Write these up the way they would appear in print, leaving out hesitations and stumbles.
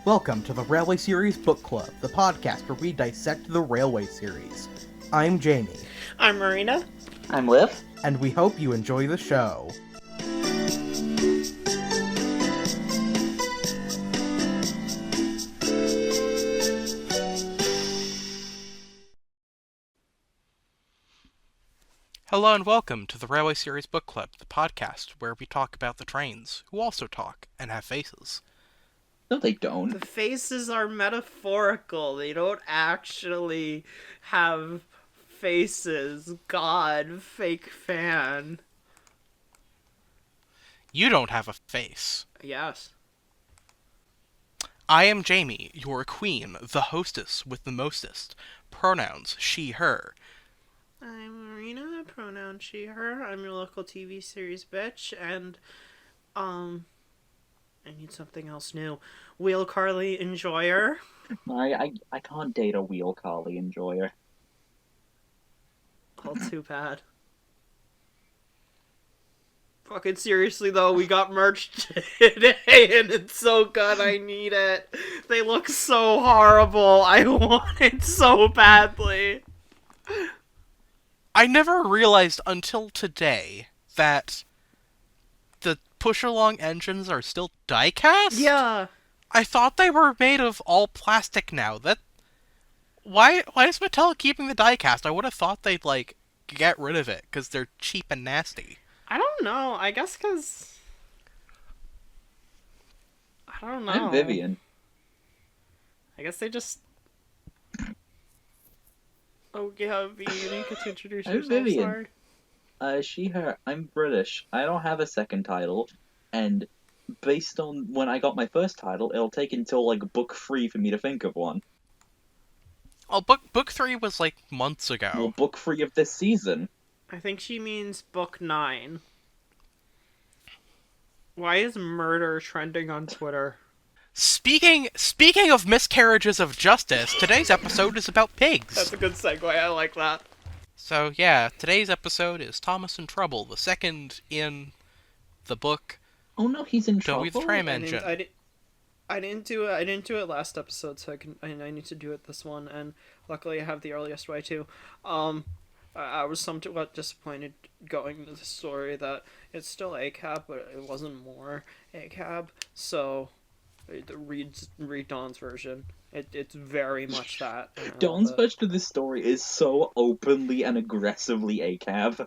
Welcome to the Railway Series Book Club, the podcast where we dissect the Railway series. I'm Jamie. I'm Marina. I'm Liv. And we hope you enjoy the show. Hello and welcome to the Railway Series Book Club, the podcast where we talk about the trains, who also talk and have faces. No, they don't. The faces are metaphorical. They don't actually have faces. God, fake fan. You don't have a face. Yes. I am Jamie, your queen, the hostess with the mostest. Pronouns, she, her. I'm Marina, pronoun she, her. I'm your local TV series bitch, and, I need something else new. Wheel Carly enjoyer. I can't date a Wheel Collie enjoyer. All too bad. Fucking seriously though, we got merch today and it's so good, I need it. They look so horrible, I want it so badly. I never realized until today that the push-along engines are still die-cast? Yeah. I thought they were made of all plastic now. Why is Mattel keeping the die-cast? I would have thought they'd, get rid of it, because they're cheap and nasty. I don't know, I guess because... I don't know. I'm Vivian. I guess they just... Oh yeah, V, you need to introduce I'm yourself, Vivian. sorry. She, her. I'm British. I don't have a second title, and based on when I got my first title, it'll take until, book 3 for me to think of one. Oh, book 3 was, months ago. Well, book 3 of this season. I think she means book 9. Why is murder trending on Twitter? Speaking of miscarriages of justice, today's episode is about pigs. That's a good segue, I like that. So, yeah, today's episode is Thomas in Trouble, the second in the book. Oh no, he's in trouble. Don't Be the Tram Engine. I didn't do it last episode, so I need to do it this one, and luckily I have the earliest way too. I was somewhat disappointed going into the story that it's still ACAB, but it wasn't more ACAB, so read Dawn's version. It's very much that. Dawn's version of this story is so openly and aggressively ACAB.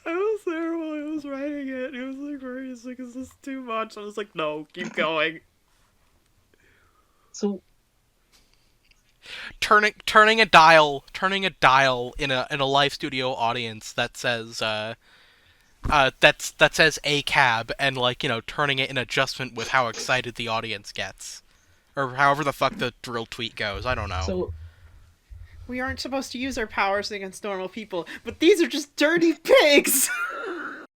I was there while I was writing it. It was very is this too much? I was like, no, keep going. So turning a dial in a live studio audience that says that says ACAB and turning it in adjustment with how excited the audience gets, or however the fuck the drill tweet goes. I don't know. So we aren't supposed to use our powers against normal people, but these are just dirty pigs.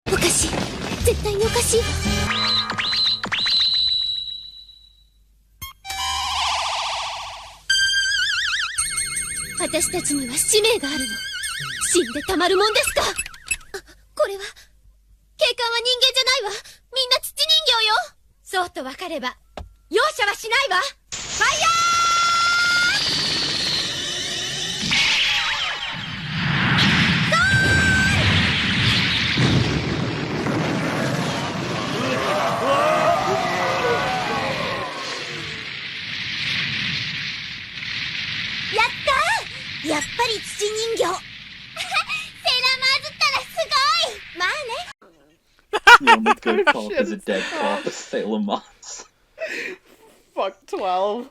おかしい。絶対におかしいわ。私たちには使命があるの。死んでたまるもんですか。これは警官は人間じゃないわ。みんな土人形よ。そうと分かれば容赦はしないわ。ファイヤー！ やっぱり土人形セーラーマーズったらすごいまあね the only good cop is a dead cop, Sailor Moss. Fuck 12.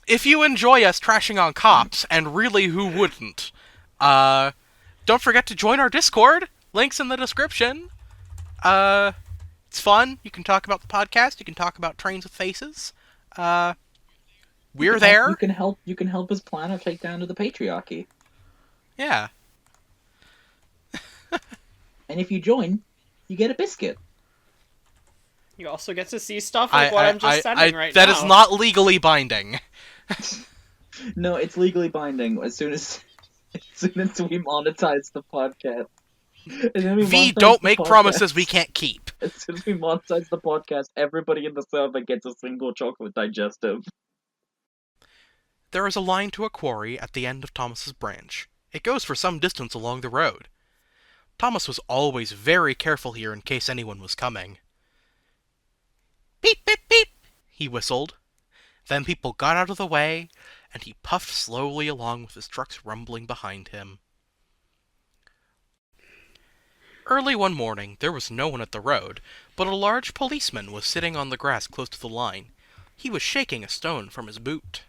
If you enjoy us trashing on cops, and really who wouldn't, don't forget to join our Discord. Links in the description. It's fun. You can talk about the podcast. You can talk about trains with faces. We're there. You can help us plan our takedown to the patriarchy. Yeah. And if you join, you get a biscuit. You also get to see stuff like what I'm just sending right now. now. That is not legally binding. No, it's legally binding as soon as we monetize the podcast. As soon as we V, monetize don't the make podcast- promises we can't keep. As soon as we monetize the podcast, everybody in the server gets a single chocolate digestive. There is a line to a quarry at the end of Thomas's branch. It goes for some distance along the road. Thomas was always very careful here in case anyone was coming. Beep, beep, beep, he whistled. Then people got out of the way, and he puffed slowly along with his trucks rumbling behind him. Early one morning, there was no one at the road, but a large policeman was sitting on the grass close to the line. He was shaking a stone from his boot.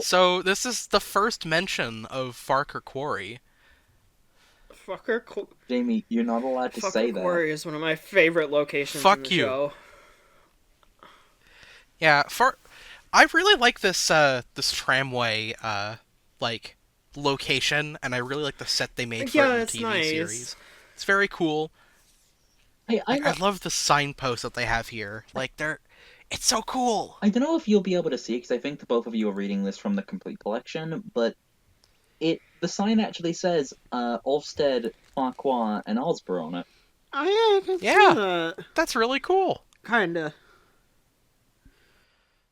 So, this is the first mention of Farker Quarry. Jamie, you're not allowed to say that. Fucker Quarry is one of my favorite locations Fuck in the you. show. Yeah, I really like this tramway location, and I really like the set they made for it in the it's TV nice. series. It's very cool. I love the signposts that they have here. It's so cool. I don't know if you'll be able to see it, because I think the both of you are reading this from the complete collection, but the sign actually says Olvsted, Farquhar, and Osborough on it. Oh yeah, I can see that. That's really cool. Kinda.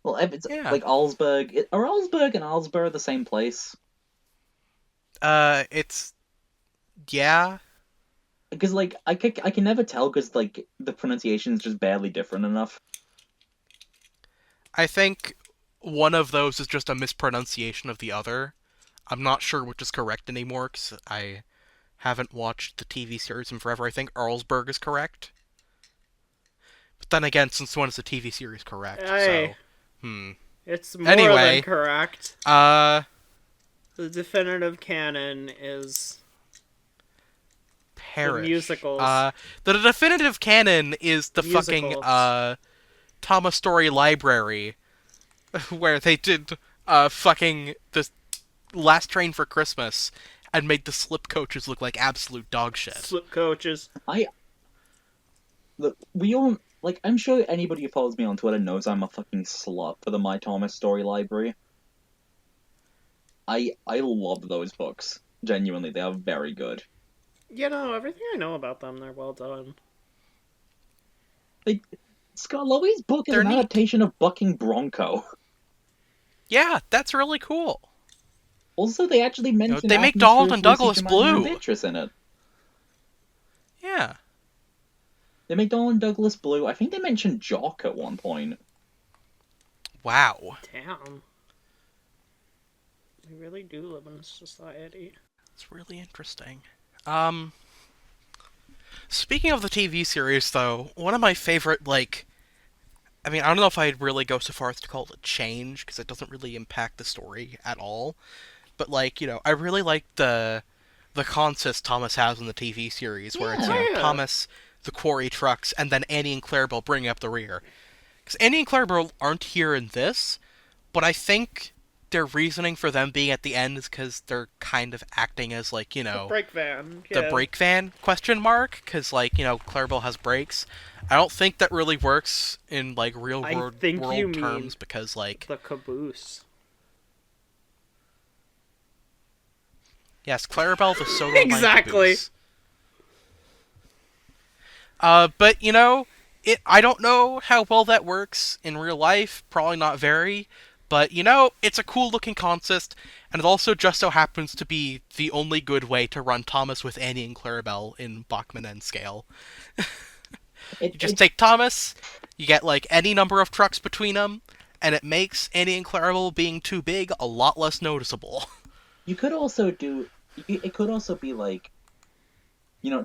Well, if it's like Alsberg. Are Alsberg and Alsborough the same place? It's... Yeah. Because, I can never tell, because, the pronunciation is just barely different enough. I think one of those is just a mispronunciation of the other. I'm not sure which is correct anymore, because I haven't watched the TV series in forever. I think Arlsberg is correct. But then again, since one is a TV series correct, Hey. so... It's more Anyway, than correct. The definitive canon is... Perish. The musicals. The definitive canon is the Musicals. fucking, Thomas Story Library, where they did, fucking the Last Train for Christmas and made the slip coaches look like absolute dog shit. Slip coaches. Look, we all... I'm sure anybody who follows me on Twitter knows I'm a fucking slut for the My Thomas Story Library. I love those books. Genuinely, they are very good. Everything I know about them, they're well done. Scott Lowy's book is They're an neat. adaptation of Bucking Bronco. Yeah, that's really cool. Also, they actually mention they make atmosphere Donald and of Lucy Douglas Jemima blue. and Beatrice in it. Yeah. They make Donald and Douglas blue. I think they mentioned Jock at one point. Wow. Damn. They really do live in a society. It's really interesting. Speaking of the TV series, though, one of my favorite, I don't know if I'd really go so far as to call it a change, because it doesn't really impact the story at all. But, I really like the consist Thomas has in the TV series, where it's, Thomas, the quarry trucks, and then Annie and Clarabelle bringing up the rear. Because Annie and Clarabelle aren't here in this, but I think their reasoning for them being at the end is because they're kind of acting as, The brake van. the brake van, question mark? Because, Clarabelle has brakes. I don't think that really works in, real world terms, because, The caboose. Yes, Clarabelle the soda line Exactly. caboose. But, I don't know how well that works in real life. Probably not very. But, it's a cool-looking consist, and it also just so happens to be the only good way to run Thomas with Annie and Clarabelle in Bachman N scale. You just take Thomas, you get, any number of trucks between them, and it makes Annie and Clarabelle being too big a lot less noticeable. You could also do... It could also be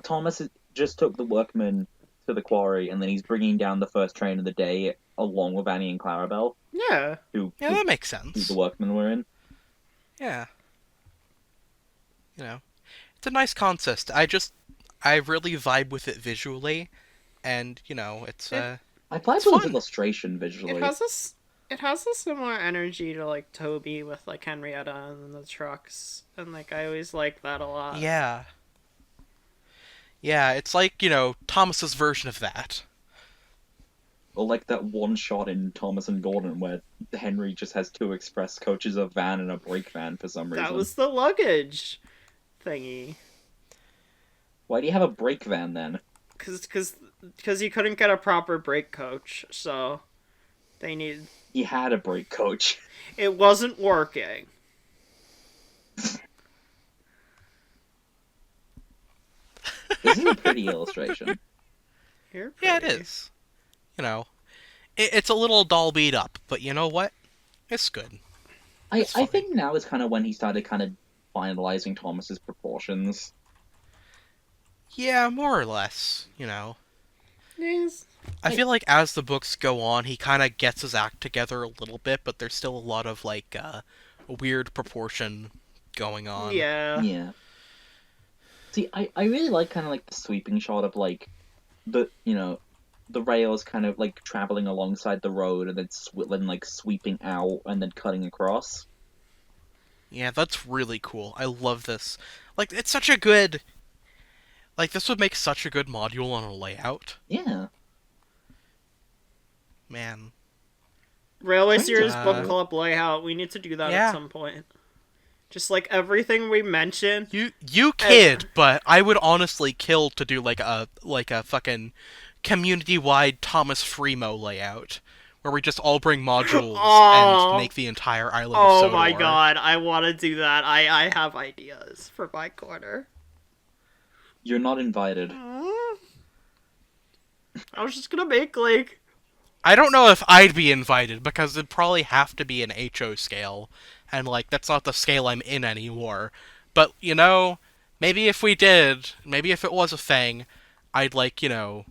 Thomas just took the workmen to the quarry, and then he's bringing down the first train of the day along with Annie and Clarabelle. Yeah. Who that makes who sense. the workmen were in. Yeah. It's a nice consist. I really vibe with it visually, and, it's, I vibe with fun. its illustration visually. It has a similar energy to, Toby with, Henrietta and the trucks. And, I always like that a lot. Yeah. Yeah, it's Thomas's version of that. Or that one shot in Thomas and Gordon where Henry just has two express coaches, a van and a brake van for some reason. That was the luggage. thingy. Why do you have a brake van then? Because you couldn't get a proper brake coach, so they needed. He had a brake coach. It wasn't working. This is a pretty illustration. You're Yeah, it pretty. is. You know, it's a little doll beat up, but you know what? It's good. I It's fine. think now is kind of when he started kind of finalizing Thomas's proportions. Yeah, more or less. You know, Yes. I feel like as the books go on, he kind of gets his act together a little bit, but there's still a lot of like weird proportion going on. Yeah. Yeah. See, I really like kind of like the sweeping shot of like the the rails kind of like traveling alongside the road and then like sweeping out and then cutting across. Yeah, that's really cool. I love this. Like, it's such a good. Like, this would make such a good module on a layout. Yeah. Man. Railway Brings Series us- book club layout. We need to do that Yeah. at some point. Just like everything we mentioned. You kid, but I would honestly kill to do like a fucking community-wide Thomas Fremo layout, where we just all bring modules Oh. and make the entire island of Oh Sodor. my god, I want to do that. I have ideas for my corner. You're not invited. I was just gonna make like. I don't know if I'd be invited, because it'd probably have to be an HO scale, and like, that's not the scale I'm in anymore. But, you know, maybe if we did, maybe if it was a thing, I'd like, you know,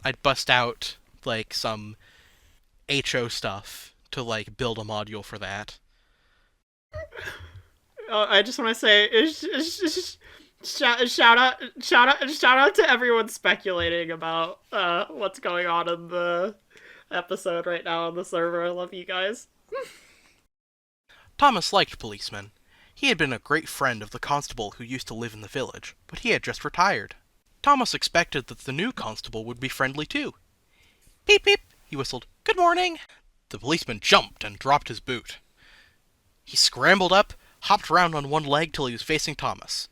I'd bust out like some HO stuff to like build a module for that. I just want to say, shout out to everyone speculating about what's going on in the episode right now on the server. I love you guys. Thomas liked policemen. He had been a great friend of the constable who used to live in the village, but he had just retired. Thomas expected that the new constable would be friendly too. Beep beep, he whistled. Good morning. The policeman jumped and dropped his boot. He scrambled up, hopped round on one leg till he was facing Thomas.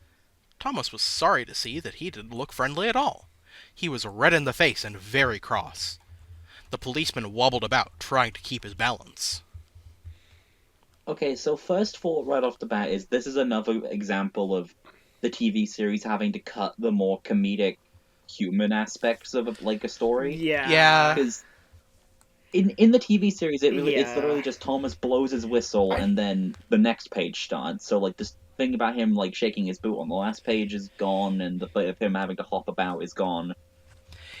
Thomas was sorry to see that he didn't look friendly at all. He was red in the face and very cross. The policeman wobbled about, trying to keep his balance. Okay, so first thought right off the bat is this is another example of the TV series having to cut the more comedic human aspects of like a story. Yeah. Because in the TV series, it's Yeah. literally just Thomas blows his whistle and then the next page starts. So like this thing about him like shaking his boot on the last page is gone, and the bit of him having to hop about is gone.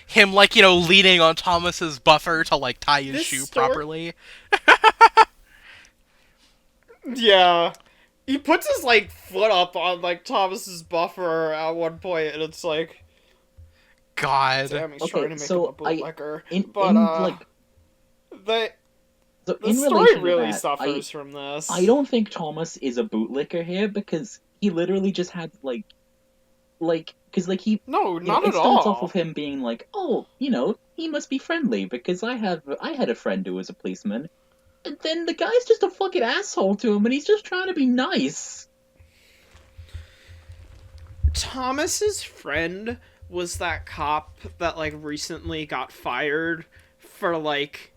Him, like, you know, leaning on Thomas's buffer to, like, tie his This shoe story- properly. Yeah. He puts his like foot up on like Thomas's buffer at one point, and it's like, God. damn, he's Okay, trying to make so him a bootlegger. In But like the so the in story relation to really that, suffers from this. I don't think Thomas is a bootlicker here because he literally just had because he No, you know, not it at starts all. off with him being like, oh, you know, he must be friendly because I had a friend who was a policeman. And then the guy's just a fucking asshole to him and he's just trying to be nice. Thomas's friend was that cop that like recently got fired for like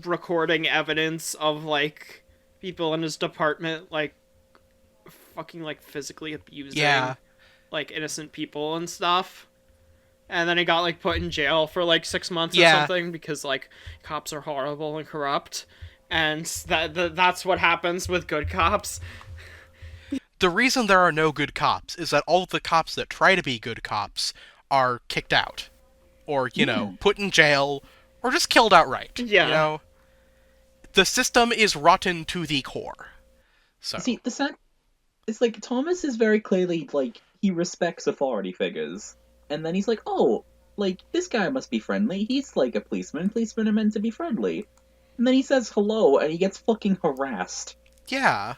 recording evidence of like people in his department like fucking like physically abusing Yeah. like innocent people and stuff. And then he got like put in jail for like 6 months or Yeah. something because like cops are horrible and corrupt. And that's what happens with good cops. The reason there are no good cops is that all the cops that try to be good cops are kicked out. Or, you know, put in jail, or just killed outright. Yeah. You know? The system is rotten to the core. So, See, it's like Thomas is very clearly like he respects authority figures. And then he's like, oh, like this guy must be friendly. He's like a policeman. Policemen are meant to be friendly. And then he says hello and he gets fucking harassed. yeah.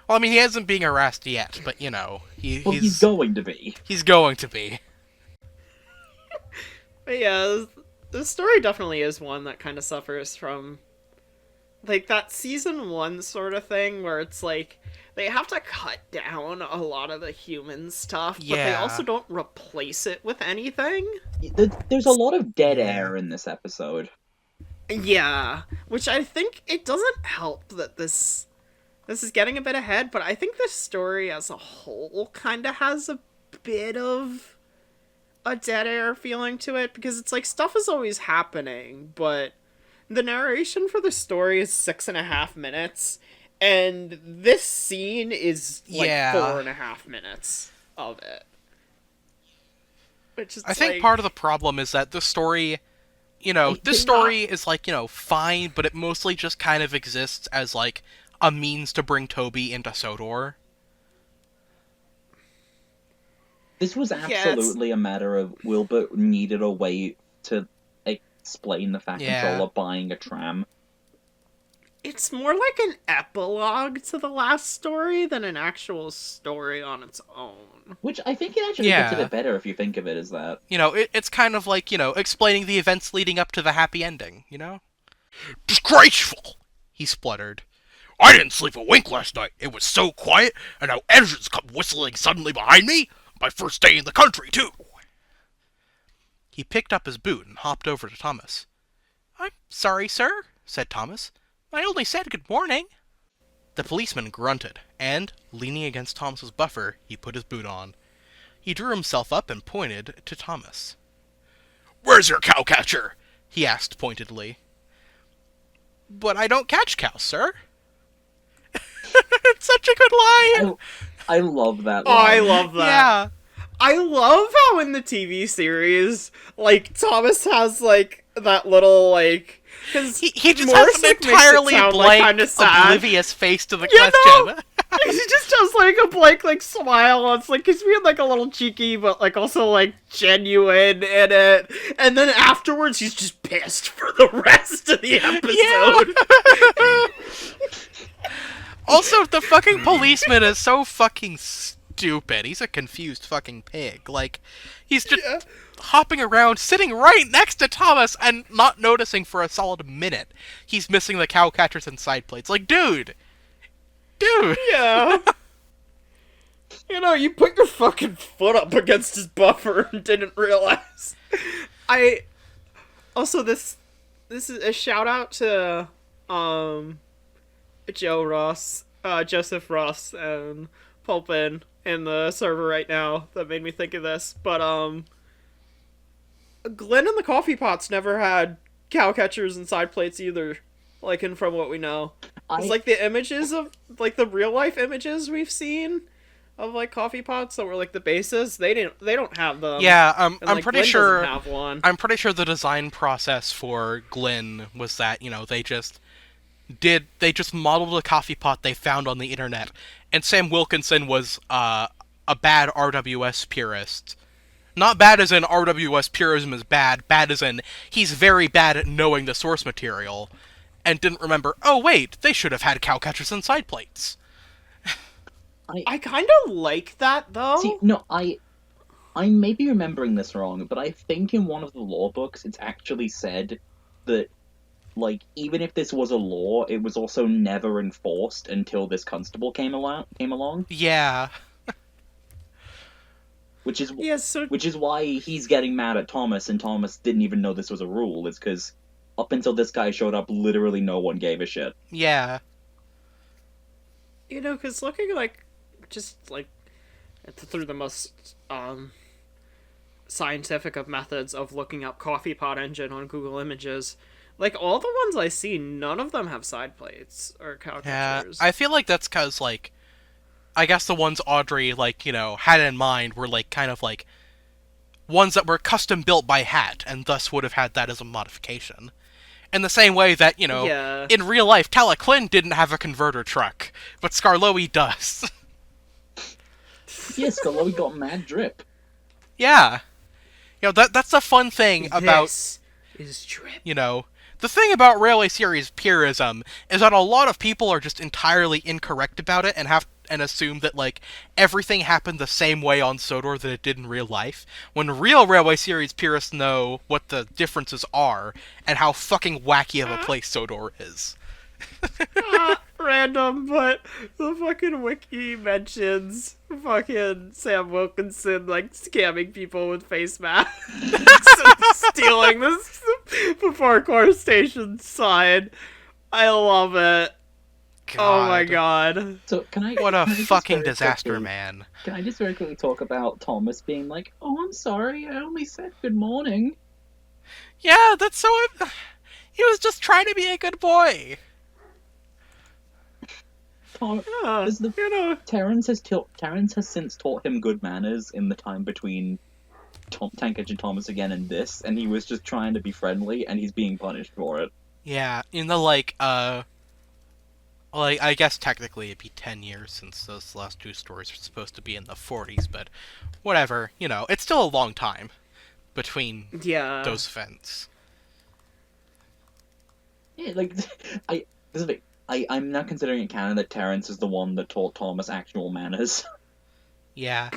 Well, I mean, he hasn't been harassed yet, but, you know, He's going to be. He's going to be. But yeah, the story definitely is one that kind of suffers from like that season 1 sort of thing where it's like they have to cut down a lot of the human stuff, but they Yeah. also don't replace it with anything. There's a lot of dead air in this episode. Yeah, which I think it doesn't help that this is getting a bit ahead, but I think the story as a whole kind of has a bit of a dead air feeling to it, because it's like stuff is always happening, but the narration for the story is 6.5 minutes, and this scene is like Yeah. 4.5 minutes of it. Which is I think like, part of the problem is that the story, this story is like, fine, but it mostly just kind of exists as like a means to bring Toby into Sodor. This was absolutely a matter of Wilbur needed a way to explain the Fat Yeah. Controller buying a tram. it's more like an epilogue to the last story than an actual story on its own. Which I think it actually gets a Yeah. bit better if you think of it as that. It's kind of like, explaining the events leading up to the happy ending, Disgraceful! He spluttered. I didn't sleep a wink last night. It was so quiet, and now engines come whistling suddenly behind me. My first day in the country, too. He picked up his boot and hopped over to Thomas. I'm sorry, sir, said Thomas. I only said good morning. The policeman grunted, and, leaning against Thomas's buffer, he put his boot on. He drew himself up and pointed to Thomas. Where's your cowcatcher? He asked pointedly. But I don't catch cows, sir. It's such a good line! I love that Oh, I line. love that. Yeah. I love how in the TV series, like, Thomas has, like, that little, like... Cause He just Morrison has an makes it entirely sound, blank, kinda sad. oblivious face to the Yeah, question. he just has, like, a blank, like, smile. It's like, he's being, like, a little cheeky, but, like, also, like, genuine in it. And then afterwards, he's just pissed for the rest of the episode. Also, the fucking policeman is so fucking stupid. He's a confused fucking pig. Like, he's just hopping around, sitting right next to Thomas, and not noticing for a solid minute he's missing the cow catchers and side plates. Like, dude! Yeah. You put your fucking foot up against his buffer and didn't realize. Also, this is a shout out to Joseph Ross and Pulpin in the server right now that made me think of this. But Glenn and the Coffee Pots never had cow catchers and side plates either. Like, and from what we know, it's like the images of like the real life images we've seen of like coffee pots that were like the bases. They don't have them. Yeah, And, I'm like, pretty Glenn sure. doesn't have one. I'm pretty sure the design process for Glenn was that, they just modeled a coffee pot they found on the internet, and Sam Wilkinson was a bad RWS purist. Not bad as in RWS purism is bad, bad as in he's very bad at knowing the source material, and didn't remember, oh wait, they should have had cow catchers and side plates. I kind of like that though. See, no, I may be remembering this wrong, but I think in one of the law books it's actually said that, like, even if this was a law, it was also never enforced until this constable came along. Yeah. Which is Yeah, so which is why he's getting mad at Thomas, and Thomas didn't even know this was a rule. It's because up until this guy showed up, literally no one gave a shit. Yeah. because looking like just like through the most scientific of methods of looking up coffee pot engine on Google Images, like all the ones I see, none of them have side plates or cow Yeah, catchers. I feel like that's because, like, I guess the ones Audrey, like, had in mind were, like, kind of, like, ones that were custom built by Hat, and thus would have had that as a modification. In the same way that, Yeah. in real life, Talaclin didn't have a converter truck, but Skarloey does. Yes, Scarlowy got mad drip. Yeah. That's a fun thing about, This is drip. the thing about Railway Series purism is that a lot of people are just entirely incorrect about it and assume that, like, everything happened the same way on Sodor that it did in real life, when real Railway Series purists know what the differences are and how fucking wacky of a place Sodor is. Random, but the fucking wiki mentions fucking Sam Wilkinson like scamming people with face masks and stealing this parkour station sign. I love it. Oh my god. So What a can I just fucking very disaster, quickly- man. Can I just very quickly talk about Thomas being like, "Oh, I'm sorry, I only said good morning." Yeah, that's so... He was just trying to be a good boy. Tom, Yeah, is the- you know, Terrence has since taught him good manners in the time between Tankage and Thomas again and this, and he was just trying to be friendly, and he's being punished for it. Yeah, in the, like, I guess technically it'd be 10 years since those last two stories are supposed to be in the 40s, but whatever, you know, it's still a long time between yeah. those events. Yeah, like this is the thing. I'm now considering it canon that Terrence is the one that taught Thomas actual manners. Yeah.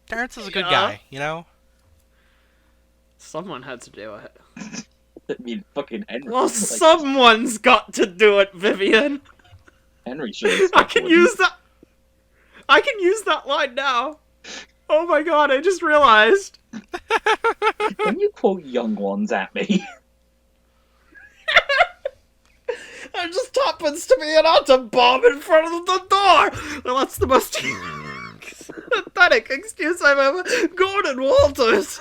Terrence is a good Yeah. guy, you know? Someone had to do it. I mean, fucking Henry. Well, like, someone's got to do it, Vivian. Henry should. I can use that. I can use that line now. Oh my god! I just realized. When you quote young ones at me, It just happens to be an atom bomb in front of the door. Well, that's the most pathetic excuse I've ever. Gordon Walters.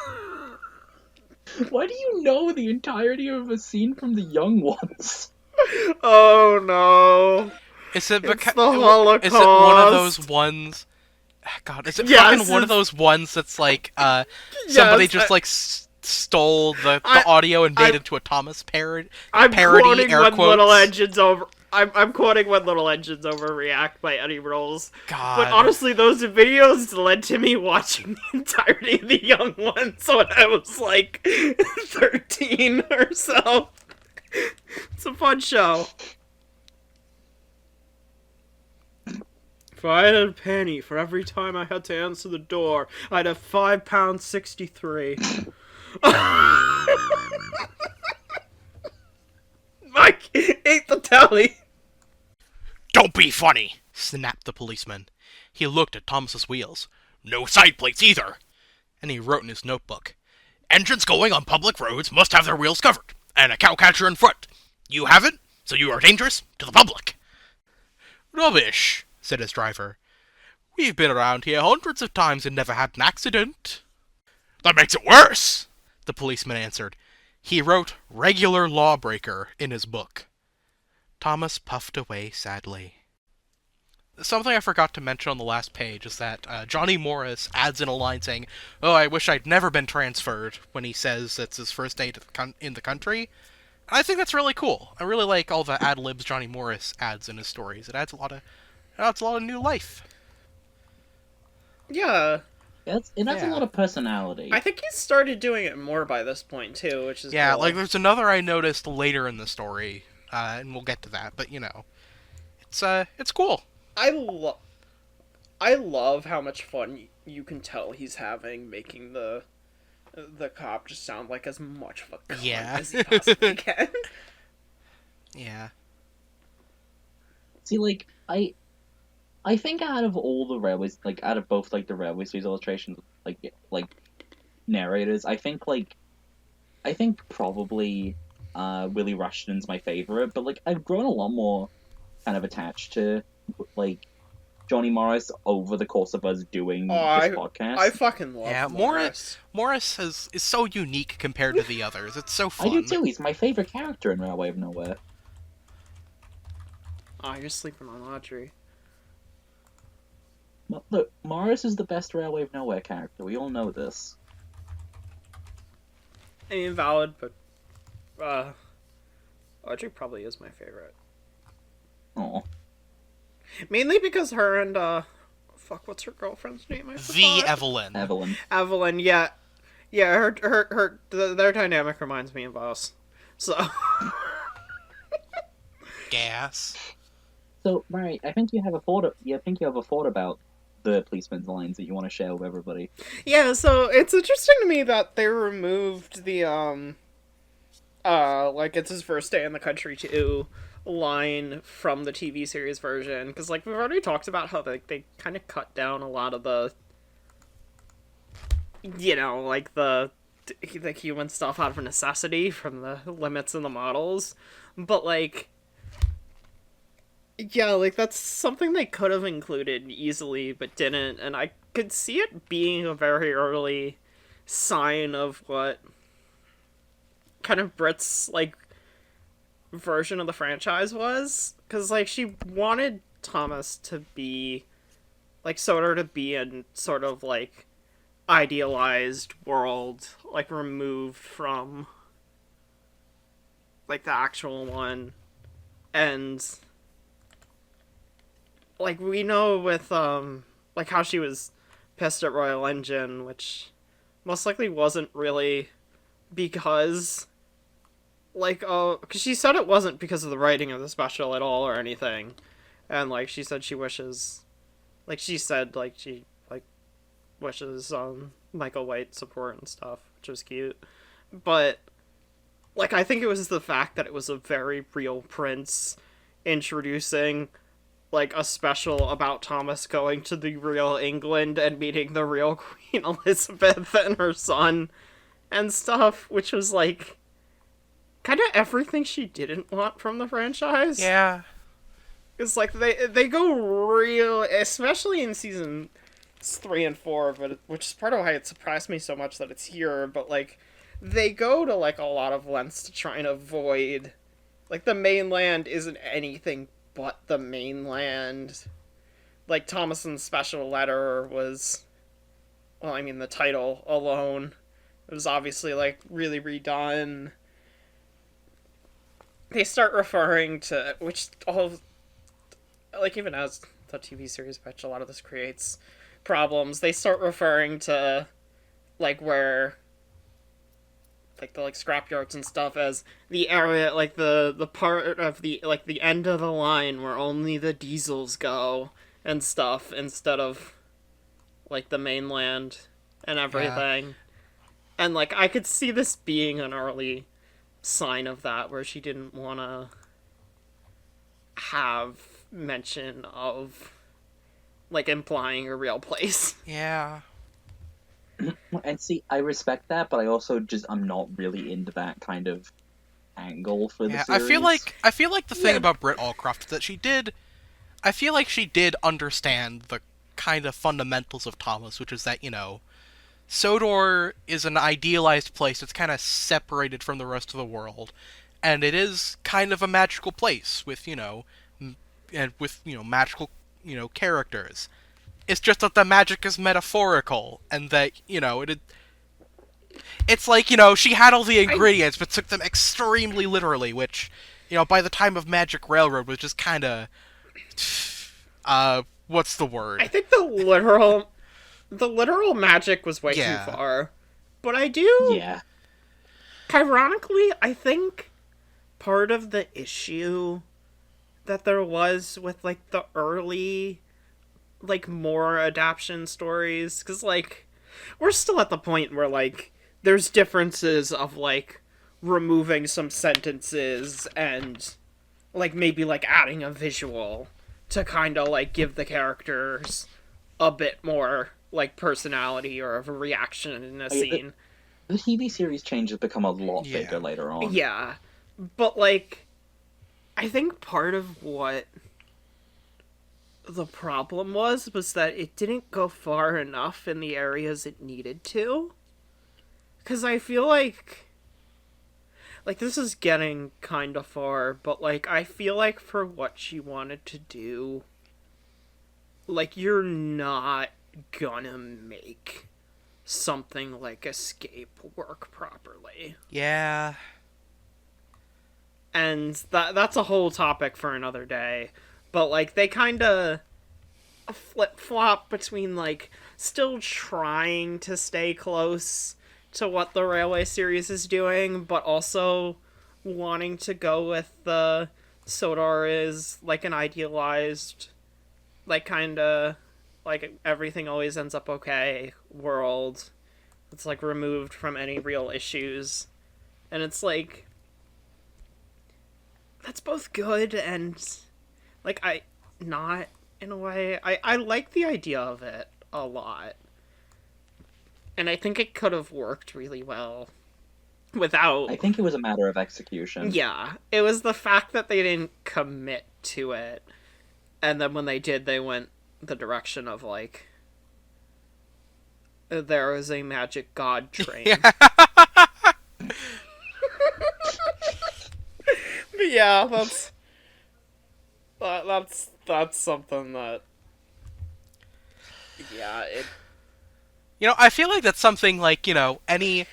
why do you know the entirety of a scene from the young ones? Oh no! Is it It's because... the Holocaust. Is it one of those ones... God, is it Yes, fucking one of it's- those ones that's like, somebody Yes, just, I- like, stole the I- audio and made I- into a Thomas parody, I'm quoting air when quotes? Little Engines over. I'm quoting when Little Engines Overreact by Eddie Rolls. God. But honestly, those videos led to me watching the entirety of the Young Ones when I was like 13 or so. It's a fun show. If I had a penny for every time I had to answer the door, I'd have £5.63. Mike ate the tally. Don't be funny, snapped the policeman. He looked at Thomas's wheels. No side plates either. And he wrote in his notebook. Engines going on public roads must have their wheels covered, and a cowcatcher in front. You haven't, so you are dangerous to the public. Rubbish, said his driver. We've been around here hundreds of times and never had an accident. That makes it worse, the policeman answered. He wrote regular lawbreaker in his book. Thomas puffed away sadly. Something I forgot to mention on the last page is that Johnny Morris adds in a line saying, "Oh, I wish I'd never been transferred," when he says it's his first day in the country. And I think that's really cool. I really like all the ad-libs Johnny Morris adds in his stories. It adds a lot of new life. Yeah, It has a Yeah. lot of personality. I think he's started doing it more by this point too, which is Yeah, cool. like there's another I noticed later in the story, and we'll get to that. But you know, it's cool. I love how much fun you can tell he's having making the cop just sound like as much of a cunt Yeah. as he possibly can. Yeah. See, like, I think out of all the railways, like, out of both, like, the Railway Series illustrations, like, narrators, I think probably, Willie Rushton's my favorite, but, like, I've grown a lot more kind of attached to, like, Johnny Morris over the course of us doing this podcast. I fucking love Yeah, Morris. Morris is so unique compared to the others. It's so I fun. do too, he's my favorite character in Railway of Nowhere. Oh, you're sleeping on Audrey. Look, Morris is the best Railway of Nowhere character, we all know this. I mean, valid, but Audrey probably is my favorite. Oh. Mainly because her and fuck, what's her girlfriend's name? I forgot. Evelyn. Evelyn, yeah, their dynamic reminds me of us. So. Gas. So, Mary, I think you have a thought about the policeman's lines that you want to share with everybody. Yeah, so it's interesting to me that they removed the like it's his first day in the country too line from the TV series version, because like we've already talked about how they kind of cut down a lot of the, you know, like the human stuff out of necessity from the limits in the models, but like, yeah, like that's something they could have included easily but didn't, and I could see it being a very early sign of what kind of Brit's like version of the franchise was, because like she wanted Thomas to be like Soder to be in sort of like idealized world, like removed from like the actual one. And like we know with like how she was pissed at Royal Engine, which most likely wasn't really because like because she said it wasn't because of the writing of the special at all or anything, and like she said she wishes, like she said like she like wishes Michael White support and stuff, which was cute, but like I think it was the fact that it was a very real prince introducing like a special about Thomas going to the real England and meeting the real Queen Elizabeth and her son and stuff, which was like kind of everything she didn't want from the franchise. Yeah. It's like they go real, especially in season 3 and 4, but which is part of why it surprised me so much that it's here. But like, they go to like a lot of lengths to try and avoid, like the mainland isn't anything but the mainland. Like Thomason's special letter was, well, I mean the title alone, it was obviously like really redone. They start referring to, which all, like even as the TV series, which a lot of this creates problems, they start referring to like where like the like scrapyards and stuff as the area, like the part of the like the end of the line where only the diesels go and stuff, instead of like the mainland and everything. Yeah. And like I could see this being an early sign of that, where she didn't want to have mention of like implying a real place. Yeah. And see, I respect that, but I also I'm not really into that kind of angle for the series. I feel like the thing about Britt Allcroft is that I feel like she did understand the kind of fundamentals of Thomas, which is that, you know, Sodor is an idealized place that's kind of separated from the rest of the world, and it is kind of a magical place with, you know, magical, you know, characters. It's just that the magic is metaphorical, and that, you know, it's like, you know, she had all the ingredients, but took them extremely literally, which, you know, by the time of Magic Railroad was just kind of, what's the word? I think the literal magic was way too far. But I do... Yeah. Ironically, I think part of the issue that there was with, like, the early, like, more adaptation stories, because, like, we're still at the point where, like, there's differences of, like, removing some sentences and, like, maybe, like, adding a visual to kind of, like, give the characters a bit more, like, personality or of a reaction in a scene. The TV series changes become a lot bigger later on. Yeah. But, like, I think part of what the problem was that it didn't go far enough in the areas it needed to. Because I feel like this is getting kind of far, but, like, I feel like for what she wanted to do, like, you're not gonna make something like Escape work properly. Yeah. And that's a whole topic for another day. But, like, they kind of flip-flop between, like, still trying to stay close to what the Railway series is doing, but also wanting to go with the Sodor is, like, an idealized, like, kind of, like, everything always ends up okay world. It's, like, removed from any real issues. And it's, like, that's both good and like not in a way. I like the idea of it a lot. And I think it could have worked really well without. I think it was a matter of execution. Yeah, it was the fact that they didn't commit to it, and then when they did, they went the direction of like, there is a magic god train. But yeah, that's something that. Yeah, it. You know, I feel like that's something like, you know, any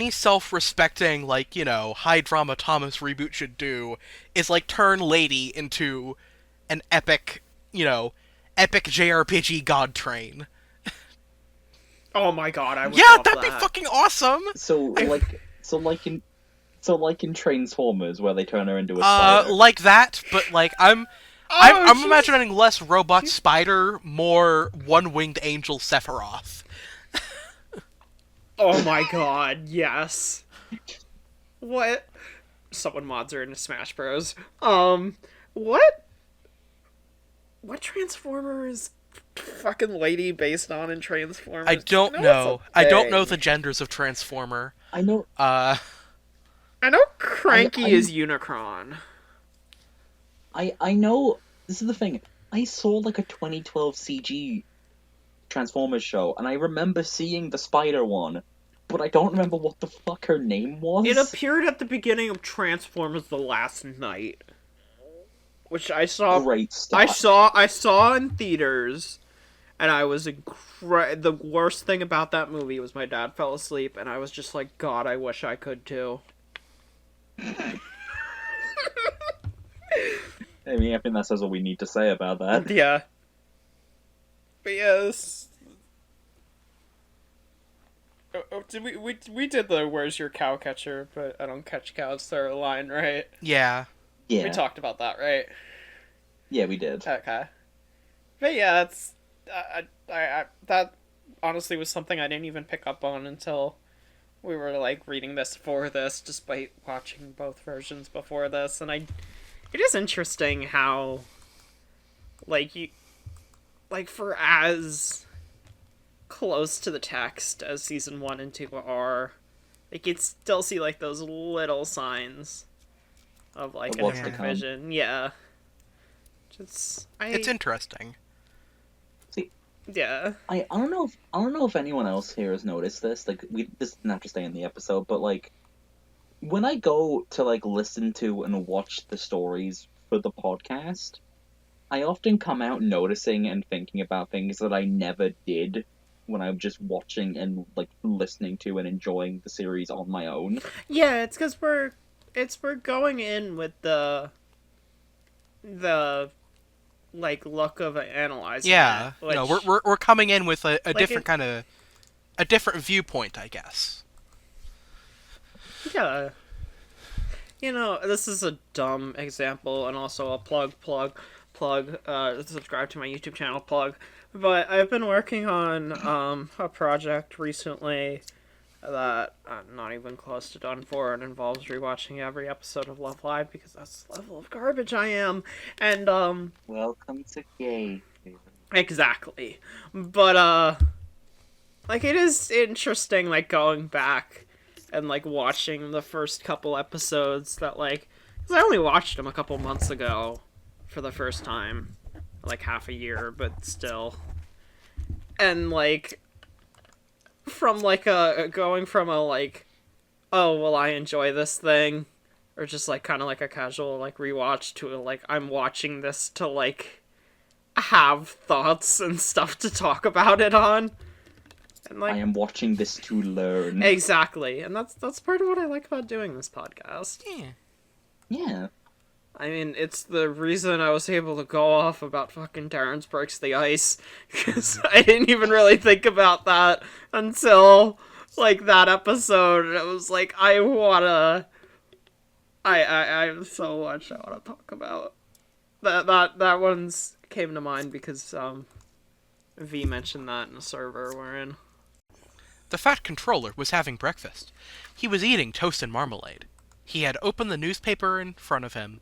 self-respecting, like, you know, high drama Thomas reboot should do is like turn Lady into an epic, you know, epic JRPG god train. Oh my god, I would Yeah, love that'd be that. fucking awesome. So like in Transformers, where they turn her into a spider. Like that, but like I'm she's- imagining less robot spider, more one-winged angel Sephiroth. Oh my god, yes. What? Someone mods her into Smash Bros. What? What Transformer is fucking Lady based on in Transformers? I don't You know. it's a I don't know thing. the genders of Transformer. I know. I know Cranky I- is Unicron. I know. This is the thing. I saw like a 2012 CG Transformers show, and I remember seeing the spider one, but I don't remember what the fuck her name was. It appeared at the beginning of Transformers: The Last Night, which I saw. Great stuff. I saw in theaters, and I was the worst thing about that movie was my dad fell asleep, and I was just like, God, I wish I could too. I mean, I think that says all we need to say about that. Yeah. But yes. Did we did the "Where's your cow catcher?" But I don't catch cows. They're a line, right? Yeah. Yeah, We talked about that, right? yeah, we did. Okay. But yeah, it's that honestly was something I didn't even pick up on until we were like reading this for this, despite watching both versions before this, and it is interesting how like for as close to the text as season 1 and 2 are, like you'd still see like those little signs of like Of a what's to different come. vision. Yeah. Just It's interesting. yeah. I don't know if anyone else here has noticed this. Like, this didn't have to stay in the episode, but like, when I go to like listen to and watch the stories for the podcast, I often come out noticing and thinking about things that I never did when I'm just watching and like listening to and enjoying the series on my own. Yeah, it's because we're going in with the like look of analyzing. Yeah. it, which, You know, we're coming in with a Like different it- kind of a different viewpoint, I guess. yeah. You know, this is a dumb example and also a plug. Subscribe to my YouTube channel plug. But I've been working on a project recently that I'm not even close to done for, and involves rewatching every episode of Love Live because that's the level of garbage I am. And Welcome to gay. exactly. But like it is interesting like going back and like watching the first couple episodes that like, cuz I only watched them a couple months ago for the first time, like half a year, but still. And like from like going from a like, oh well I enjoy this thing, or just like kind of like a casual like rewatch, to a, like I'm watching this to like have thoughts and stuff to talk about it on. And like I am watching this to learn. exactly. And that's part of what I like about doing this podcast. Yeah. Yeah. I mean, it's the reason I was able to go off about fucking Terrence Breaks the Ice, because I didn't even really think about that until, like, that episode, and it was like, I have so much I wanna talk about. That one's came to mind because, V mentioned that in a server we're in. The fat controller was having breakfast. He was eating toast and marmalade. He had opened the newspaper in front of him.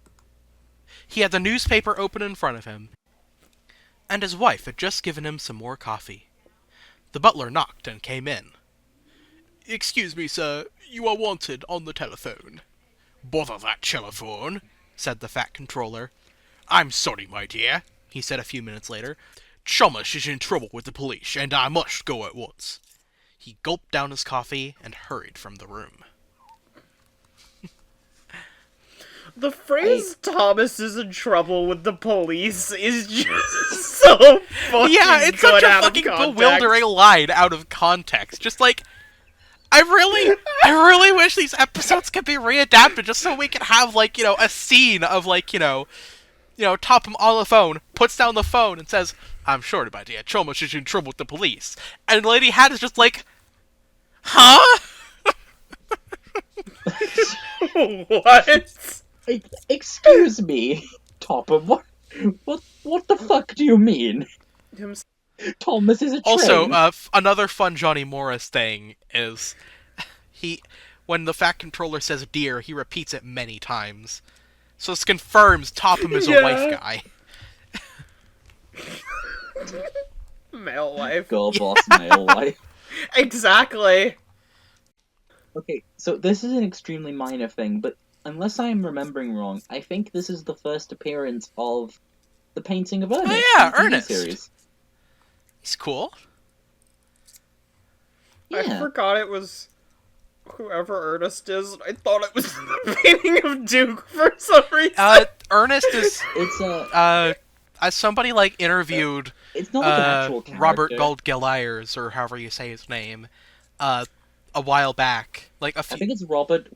He had the newspaper open in front of him, and his wife had just given him some more coffee. The butler knocked and came in. "Excuse me, sir. You are wanted on the telephone." "Bother that telephone," said the fat controller. "I'm sorry, my dear," he said a few minutes later. "Chalmers is in trouble with the police, and I must go at once." He gulped down his coffee and hurried from the room. The phrase "Thomas is in trouble with the police" is just so fucking Yeah, it's good such a out of fucking context. bewildering line out of context. Just like, I really wish these episodes could be readapted just so we could have, like, a scene of, like, Topham on the phone, puts down the phone and says, "I'm sorry, my dear, Chalmers is in trouble with the police." And Lady Hat is just like, huh? What? Excuse me, Topham. What the fuck do you mean? Thomas is a train. Also, another fun Johnny Morris thing is, when the fat controller says dear, he repeats it many times. So this confirms Topham is a wife guy. Male life. Girl boss male life. Exactly. Okay, so this is an extremely minor thing, but unless I am remembering wrong, I think this is the first appearance of the painting of Ernest. Yeah, in the TV Ernest. Series. He's cool. Yeah. I forgot it was whoever Ernest is, and I thought it was the painting of Duke for some reason. Ernest is, It's as somebody, like, interviewed it's not like an actual character. Robert Goldgeliers, or however you say his name, a while back. Like, I think it's Robert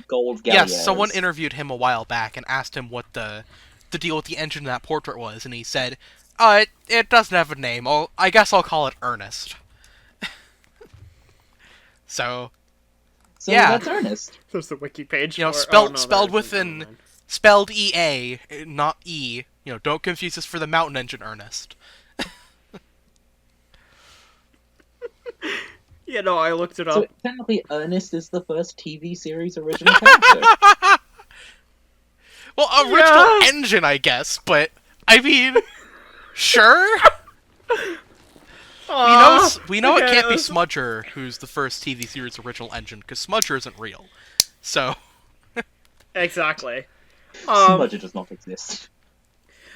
Gold. Yes, someone interviewed him a while back and asked him what the deal with the engine in that portrait was, and he said, it doesn't have a name. I guess I'll call it Ernest. So yeah. That's Ernest. There's the wiki page. Spelled EA, not E. Don't confuse this for the Mountain Engine Ernest. I looked it up. So technically, Ernest is the first TV series original character. Well, original engine, I guess, but I mean, sure. We know it can't be Smudger who's the first TV series original engine, because Smudger isn't real. So Exactly. Smudger does not exist.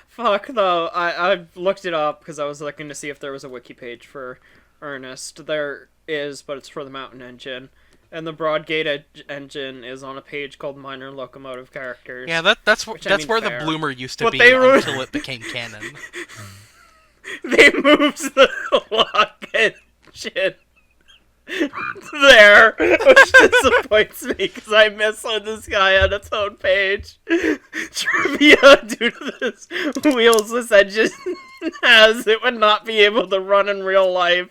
Fuck though, I looked it up because I was looking to see if there was a wiki page for Ernest. There is, but it's for the Mountain Engine. And the Broadgate engine is on a page called Minor Locomotive Characters. yeah, that's where fair. the Bloomer used to But be they were- until it became canon. They moved the lock engine there, which disappoints me because I miss when this guy had its own page. Trivia: due to this wheels this engine has, it would not be able to run in real life.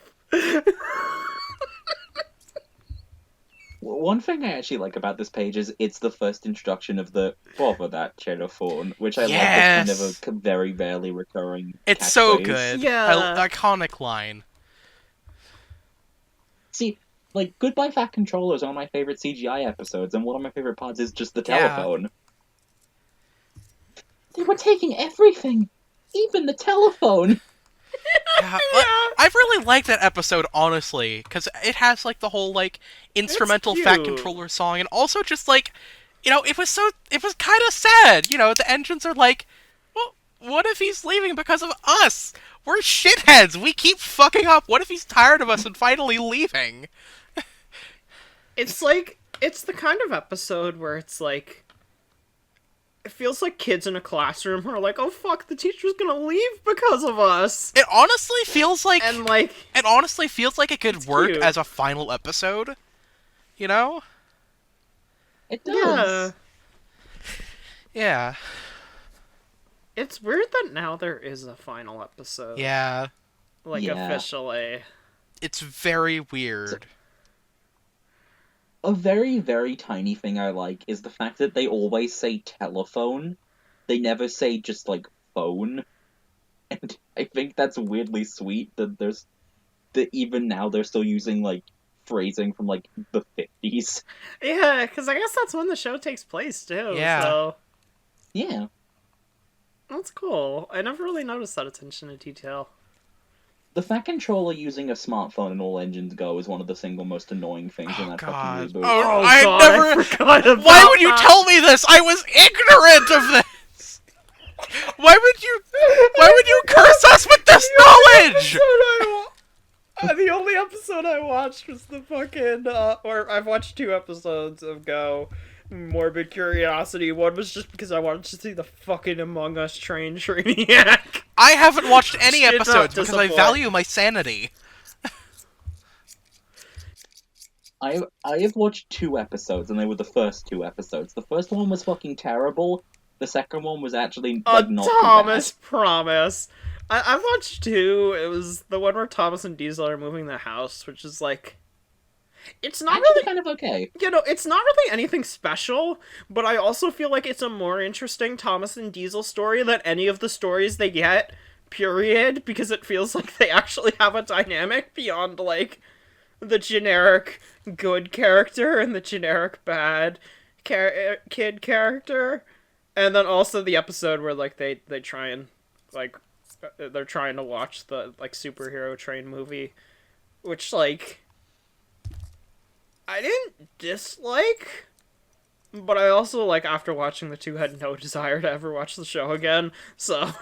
One thing I actually like about this page is it's the first introduction of the "bother that cheddar fawn," which I like as kind of a very rarely recurring. It's so catchphrase. good. Yeah. Iconic line. See, like, Goodbye Fat Controller is one of my favorite CGI episodes, and one of my favorite parts is just the Yeah. telephone. They were taking everything, even the telephone. Yeah, I really like that episode, honestly, because it has, like, the whole, like, instrumental It's Fat cute. Controller song, and also just, like, it was kind of sad. The engines are like, well, what if he's leaving because of us? We're shitheads. We keep fucking up. What if he's tired of us and finally leaving? It's like, it's the kind of episode where it's like, it feels like kids in a classroom who are like, oh fuck, the teacher's gonna leave because of us. It honestly feels like And like, it could work cute. as a final episode. It yeah. does. Yeah. It's weird that now there is a final episode. Yeah. Like, Yeah. officially. It's very weird. A very, very tiny thing I like is the fact that they always say telephone. They never say just, like, phone. And I think that's weirdly sweet that even now they're still using, like, phrasing from like the 50s. Yeah, because I guess that's when the show takes place too. Yeah. So Yeah. that's cool. I never really noticed that attention to detail. The Fat Controller using a smartphone in All Engines Go is one of the single most annoying things in Oh, that God. fucking reboot. Oh, I forgot about Why would you that. tell me this? I was ignorant of this. Why would you curse us with this knowledge? The only episode I watched was the fucking, or I've watched 2 episodes of Go. Morbid Curiosity. One was just because I wanted to see the fucking Among Us train Trainiac. I haven't watched any Did not episodes because I disappoint. value my sanity. I have watched 2 episodes, and they were the first 2 episodes. The first one was fucking terrible. The second one was actually like not Thomas too Promise. I've watched 2. It was the one where Thomas and Diesel are moving the house, which is like, it's bad. not Actually, really, kind of okay. you know, it's not really anything special, but I also feel like it's a more interesting Thomas and Diesel story than any of the stories they get, period, because it feels like they actually have a dynamic beyond, like, the generic good character and the generic bad kid character. And then also the episode where, like, they try and, like, they're trying to watch the, like, superhero train movie, which, like, I didn't dislike, but I also, like, after watching the 2, had no desire to ever watch the show again, so...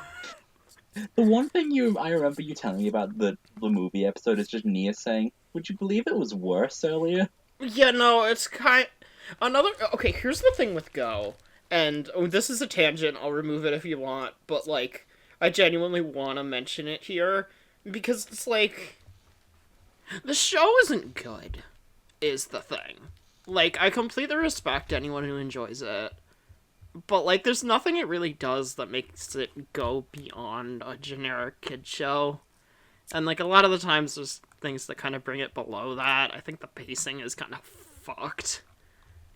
The one thing I remember you telling me about the movie episode is just Nia saying, "Would you believe it was worse earlier?" Yeah, no, it's another... Okay, here's the thing with Go, and this is a tangent, I'll remove it if you want, but, like, I genuinely want to mention it here, because it's like... The show isn't good, is the thing. Like, I completely respect anyone who enjoys it, but, like, there's nothing it really does that makes it go beyond a generic kid show. And, like, a lot of the times there's things that kind of bring it below that. I think the pacing is kind of fucked.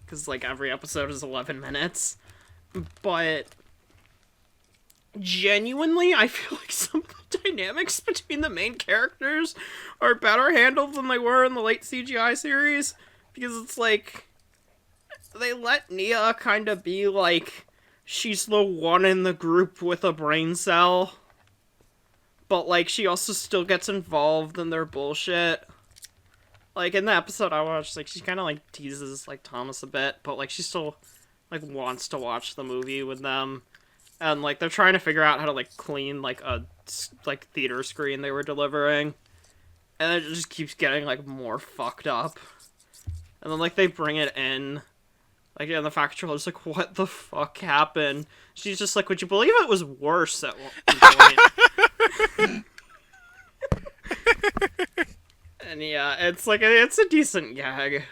Because, like, every episode is 11 minutes. But genuinely, I feel like some of the dynamics between the main characters are better handled than they were in the late CGI series. Because it's like, they let Nia kind of be like, she's the one in the group with a brain cell. But, like, she also still gets involved in their bullshit. Like, in the episode I watched, like, she kind of, like, teases, like, Thomas a bit. But, like, she still, like, wants to watch the movie with them. And, like, they're trying to figure out how to, like, clean, like, a, like, theater screen they were delivering. And it just keeps getting, like, more fucked up. And then, like, they bring it in. Like, and the Fat Controller's like, what the fuck happened? She's just like, would you believe it was worse at one point? And yeah, it's like, it's a decent gag.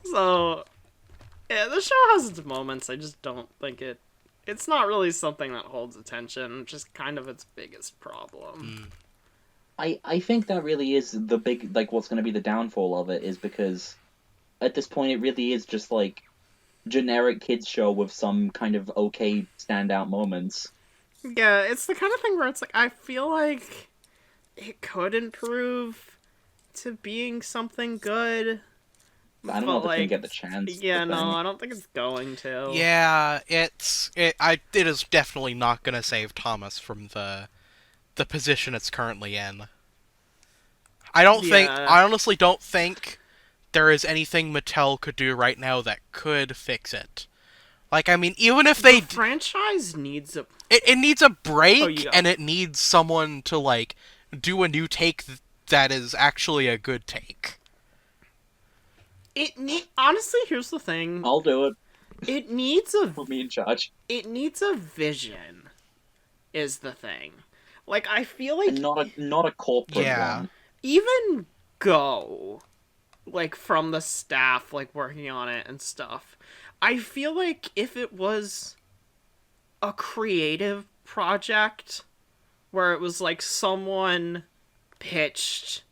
So, yeah, the show has its moments, I just don't think it's not really something that holds attention, which is kind of its biggest problem. I think that really is the big, like, what's going to be the downfall of it, is because at this point it really is just, like, generic kids show with some kind of okay standout moments. Yeah, it's the kind of thing where it's like, I feel like it could improve to being something good. I don't know if it's going to get the chance. Yeah, no, I don't think it's going to. Yeah, it is definitely not gonna save Thomas from the position it's currently in. I honestly don't think there is anything Mattel could do right now that could fix it. Like, I mean, even if The franchise needs a... It needs a break, Oh, yeah. and it needs someone to, like, do a new take that is actually a good take. Honestly, here's the thing. I'll do it. It needs a... Put me in charge. It needs a vision, is the thing. Like, I feel like... And not a corporate one. Even Go, like, from the staff, like, working on it and stuff, I feel like if it was a creative project where it was, like, someone pitched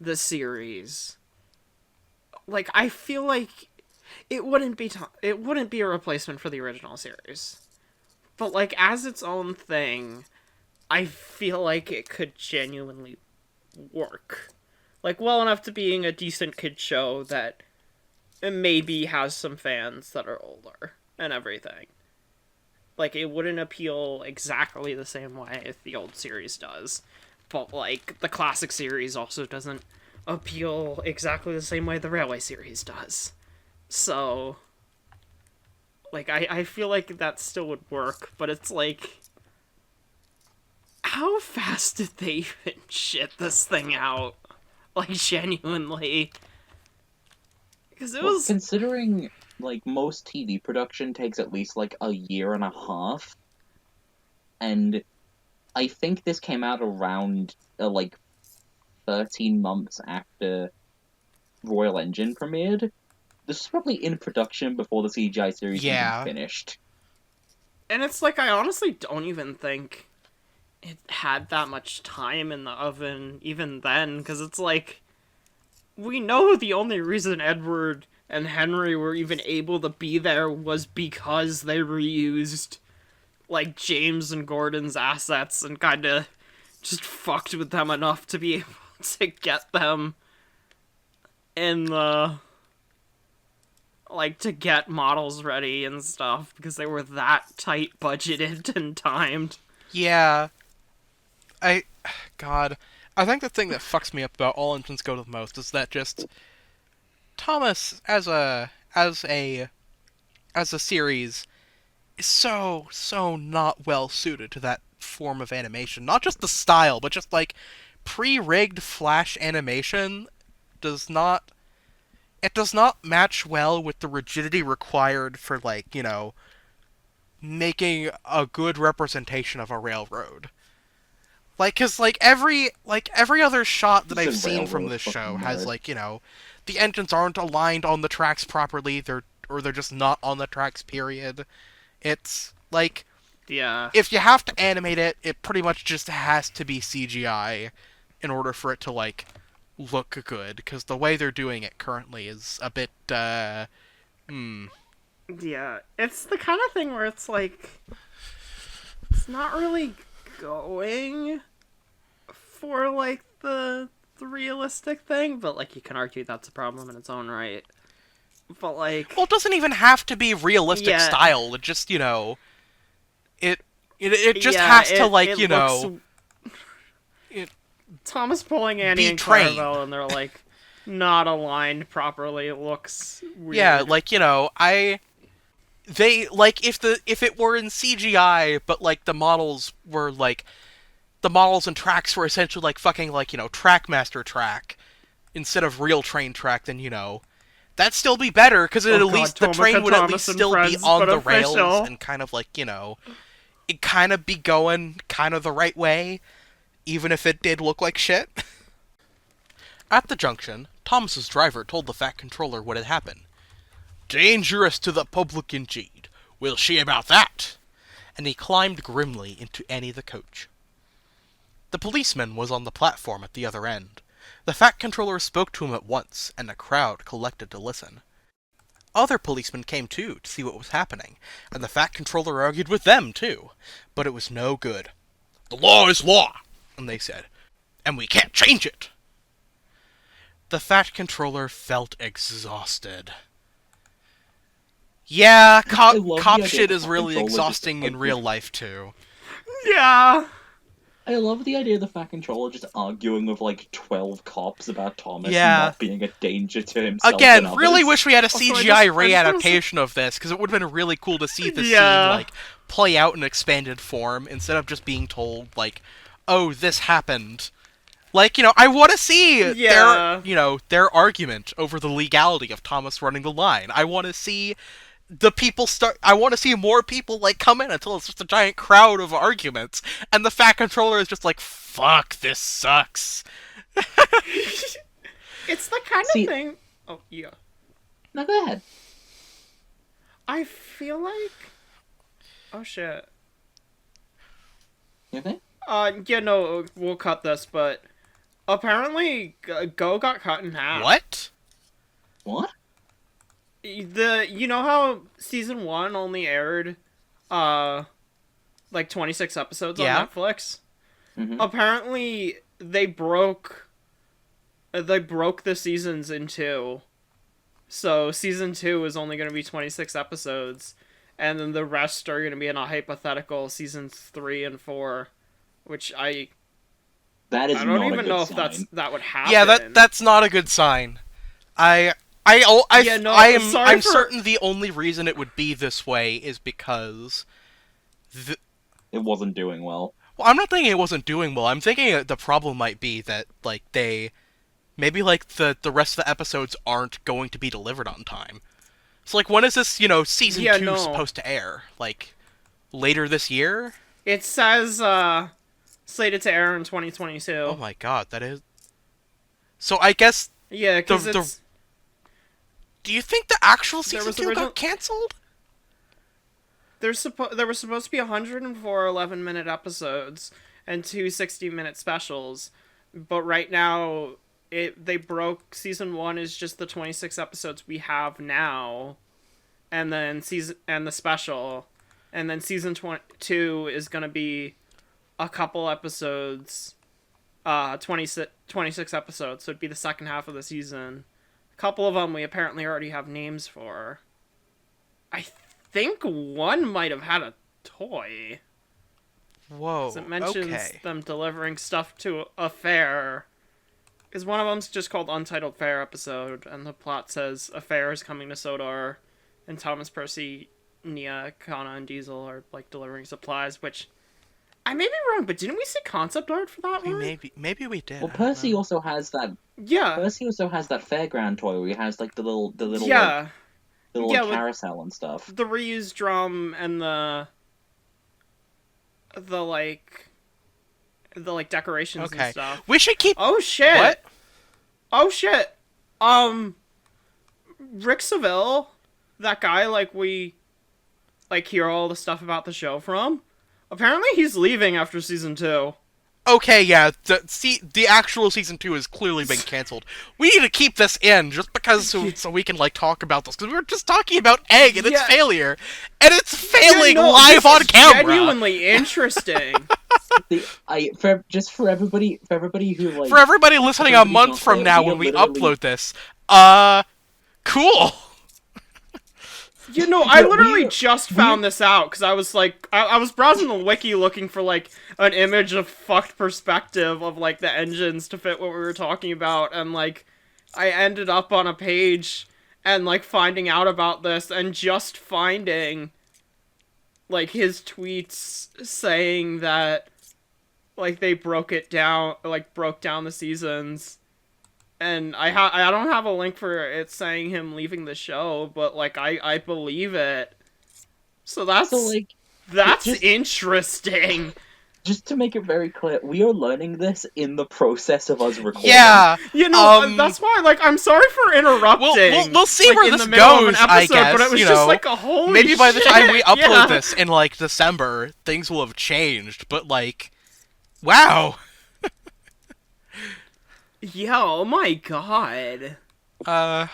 the series, like, I feel like it wouldn't be a replacement for the original series. But, like, as its own thing, I feel like it could genuinely work. like, well enough to being a decent kid show that maybe has some fans that are older and everything. Like, it wouldn't appeal exactly the same way if the old series does. But, like, the classic series also doesn't appeal exactly the same way the Railway series does. So, like, I feel like that still would work, but it's like, how fast did they even shit this thing out? Like, genuinely. Because it was... Considering, like, most TV production takes at least, like, a year and a half, and I think this came out around, like, 13 months after Royal Engine premiered. This was probably in production before the CGI series even finished. And it's like, I honestly don't even think it had that much time in the oven even then, because it's like, we know the only reason Edward and Henry were even able to be there was because they reused, like, James and Gordon's assets and kind of just fucked with them enough to be able to get them in the... like, to get models ready and stuff, because they were that tight budgeted and timed. Yeah. God. I think the thing that fucks me up about All Engines Go the most is that just Thomas as a series is so not well suited to that form of animation. Not just the style, but just like pre-rigged flash animation does not match well with the rigidity required for, like, you know, making a good representation of a railroad. Like, cause like every other shot that I've seen from this show has, like, you know, the engines aren't aligned on the tracks properly, they're just not on the tracks, period. It's like, yeah, if you have to animate it, it pretty much just has to be CGI in order for it to, like, look good, because the way they're doing it currently is a bit, Yeah, it's the kind of thing where it's like, it's not really going for, like, the realistic thing, but, like, you can argue that's a problem in its own right. But, like... well, it doesn't even have to be realistic style, it just, you know... It just has to, like, you know... Thomas pulling Annie and Clarabelle, and they're, like, not aligned properly. It looks weird. Yeah, like, you know, they, like, if it were in CGI, but, like, the models were, like... the models and tracks were essentially, like, fucking, like, you know, Trackmaster track instead of real train track, then, you know, that'd still be better, because at least the train would at least still be on the rails and kind of, like, you know, it'd kind of be going kind of the right way, even if it did look like shit. At the junction, Thomas's driver told the Fat Controller what had happened. "Dangerous to the public indeed. We'll see about that." And he climbed grimly into Annie the coach. The policeman was on the platform at the other end. The Fat Controller spoke to him at once, and a crowd collected to listen. Other policemen came too, to see what was happening, and the Fat Controller argued with them too. But it was no good. "The law is law," and they said, "and we can't change it." The Fat Controller felt exhausted. Yeah, cop shit is really exhausting in real life too. Yeah. I love the idea of the Fat Controller just arguing with, like, 12 cops about Thomas not being a danger to himself. Again, really wish we had a CGI re-adaptation of this, because it would have been really cool to see the scene, like, play out in expanded form, instead of just being told, like, oh, this happened. Like, you know, I want to see their argument over the legality of Thomas running the line. I want to see I want to see more people, like, come in until it's just a giant crowd of arguments, and the Fat Controller is just like, fuck, this sucks. It's the kind of thing... Oh, yeah. No, go ahead. I feel like... Oh, shit. You okay? Yeah, no, we'll cut this, but... Apparently, Go got cut in half. What? What? You know how season 1 only aired, like 26 episodes on Netflix? Mm-hmm. Apparently, they broke they broke the seasons in two. So season 2 is only going to be 26 episodes, and then the rest are going to be in a hypothetical seasons 3 and 4, which That is I don't not even a good know if sign. that would happen. Yeah, that's not a good sign. I'm sorry for- certain the only reason it would be this way is because It wasn't doing well. well, I'm not thinking it wasn't doing well. I'm thinking the problem might be that like maybe like the rest of the episodes aren't going to be delivered on time. So like when is this, season 2 supposed to air? Like later this year? It says slated to air in 2022. Oh my god, that is. So I guess Yeah, because the- it's do you think the actual There season was 2 original- got canceled? there were supposed to be 104 11-minute episodes and 2 60-minute specials, but right now they broke season 1 is just the 26 episodes we have now, and then the special, and then season 2 is going to be a couple episodes, 26 episodes, so it'd be the second half of the season. A couple of them we apparently already have names for. I think one might have had a toy. Whoa. 'Cause it mentions Okay. them delivering stuff to a fair. Because one of them's just called Untitled Fair Episode, and the plot says a fair is coming to Sodor, and Thomas Percy, Nia, Kana, and Diesel are like delivering supplies. Which I may be wrong, but didn't we see concept art for that one? Maybe we did. Well, I don't Percy know. also has that. Yeah, Percy also has that fairground toy where he has like the little yeah. Yeah, with- carousel and stuff. The reused drum and the decorations and Okay. stuff. We should keep. Oh shit! What? Oh shit! Rick Seville, that guy we hear all the stuff about the show from. Apparently, he's leaving after season 2. Okay, yeah. The actual season 2 has clearly been canceled. We need to keep this in just because so we can talk about this because we were just talking about Egg and its Yeah. failure, and it's failing Yeah, no, live this on is camera. Genuinely interesting. For everybody who like For everybody listening a everybody's month not from there, now we are when we literally- upload this, cool. I Yeah, literally just found this out because I was I was browsing the wiki looking for an image of fucked perspective of the engines to fit what we were talking about, and I ended up on a page and finding out about this and just finding his tweets saying that they broke it down, broke down the seasons. And I don't have a link for it saying him leaving the show, but I believe it. So that's just- interesting. just to make it very clear, we are learning this in the process of us recording. Yeah. That's why I'm sorry for interrupting. We'll see where in this the middle of an goes, I episode, guess, but it was you just know. a holy Maybe by the time we shit, upload yeah. this in December, things will have changed. But wow. Yeah, oh my god. Uh.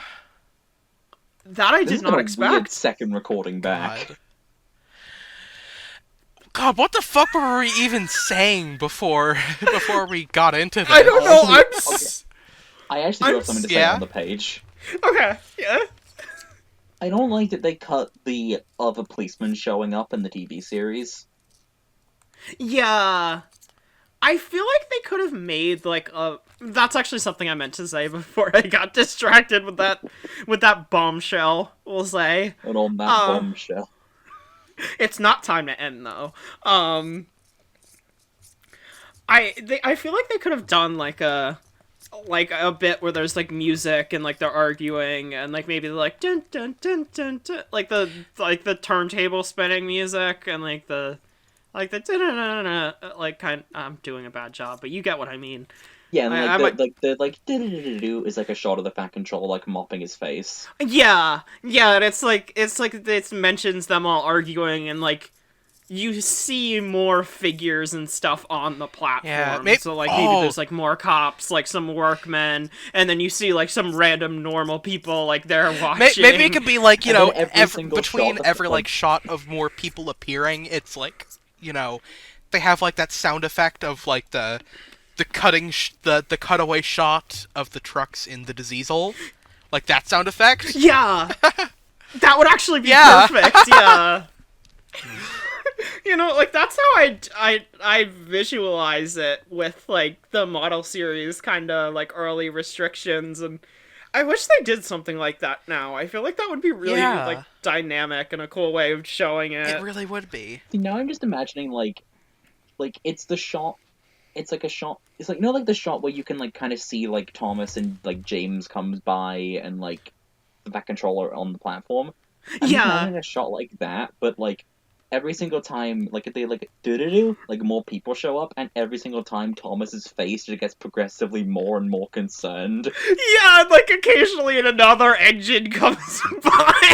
That I This did has been not a weird expect. second recording back. God, what the fuck were we even saying before we got into this? I don't know, Actually, I'm... I actually do have something to say yeah. on the page. Okay, yeah. I don't like that they cut the other policeman showing up in the TV series. Yeah. I feel like they could have made a... That's actually something I meant to say before I got distracted with that bombshell, we'll say. And on that bombshell. It's not time to end though. I feel like they could have done a bit where there's music and they're arguing and maybe they're dun dun dun dun dun, the turntable spinning music and the kind. I'm doing a bad job, but you get what I mean. Yeah, and I might- do is a shot of the Fat Control mopping his face. Yeah, and it's it mentions them all arguing and you see more figures and stuff on the platform. Yeah, so maybe there's more cops, some workmen, and then you see some random normal people they're watching. Maybe it could be then every single between shot every of, shot of more people appearing, it's they have that sound effect of the cutaway shot of the trucks in the Diesel, like that sound effect. Yeah, that would actually be Yeah. perfect. Yeah. You know, like, that's how I visualize it with, like, the model series kind of, like, early restrictions, and I wish they did something like that now. I feel like that would be really, Yeah. like, dynamic and a cool way of showing it. It really would be. See, now I'm just imagining, like, it's the shot, it's like a shot, it's like, you know, like the shot where you can, like, kind of see, like, Thomas and, like, James comes by and, like, that controller on the platform. I'm Yeah. imagining a shot like that, but, like, every single time, like, if they, like, do like, more people show up, and every single time Thomas's face just gets progressively more and more concerned. Yeah, and, like, occasionally another engine comes by,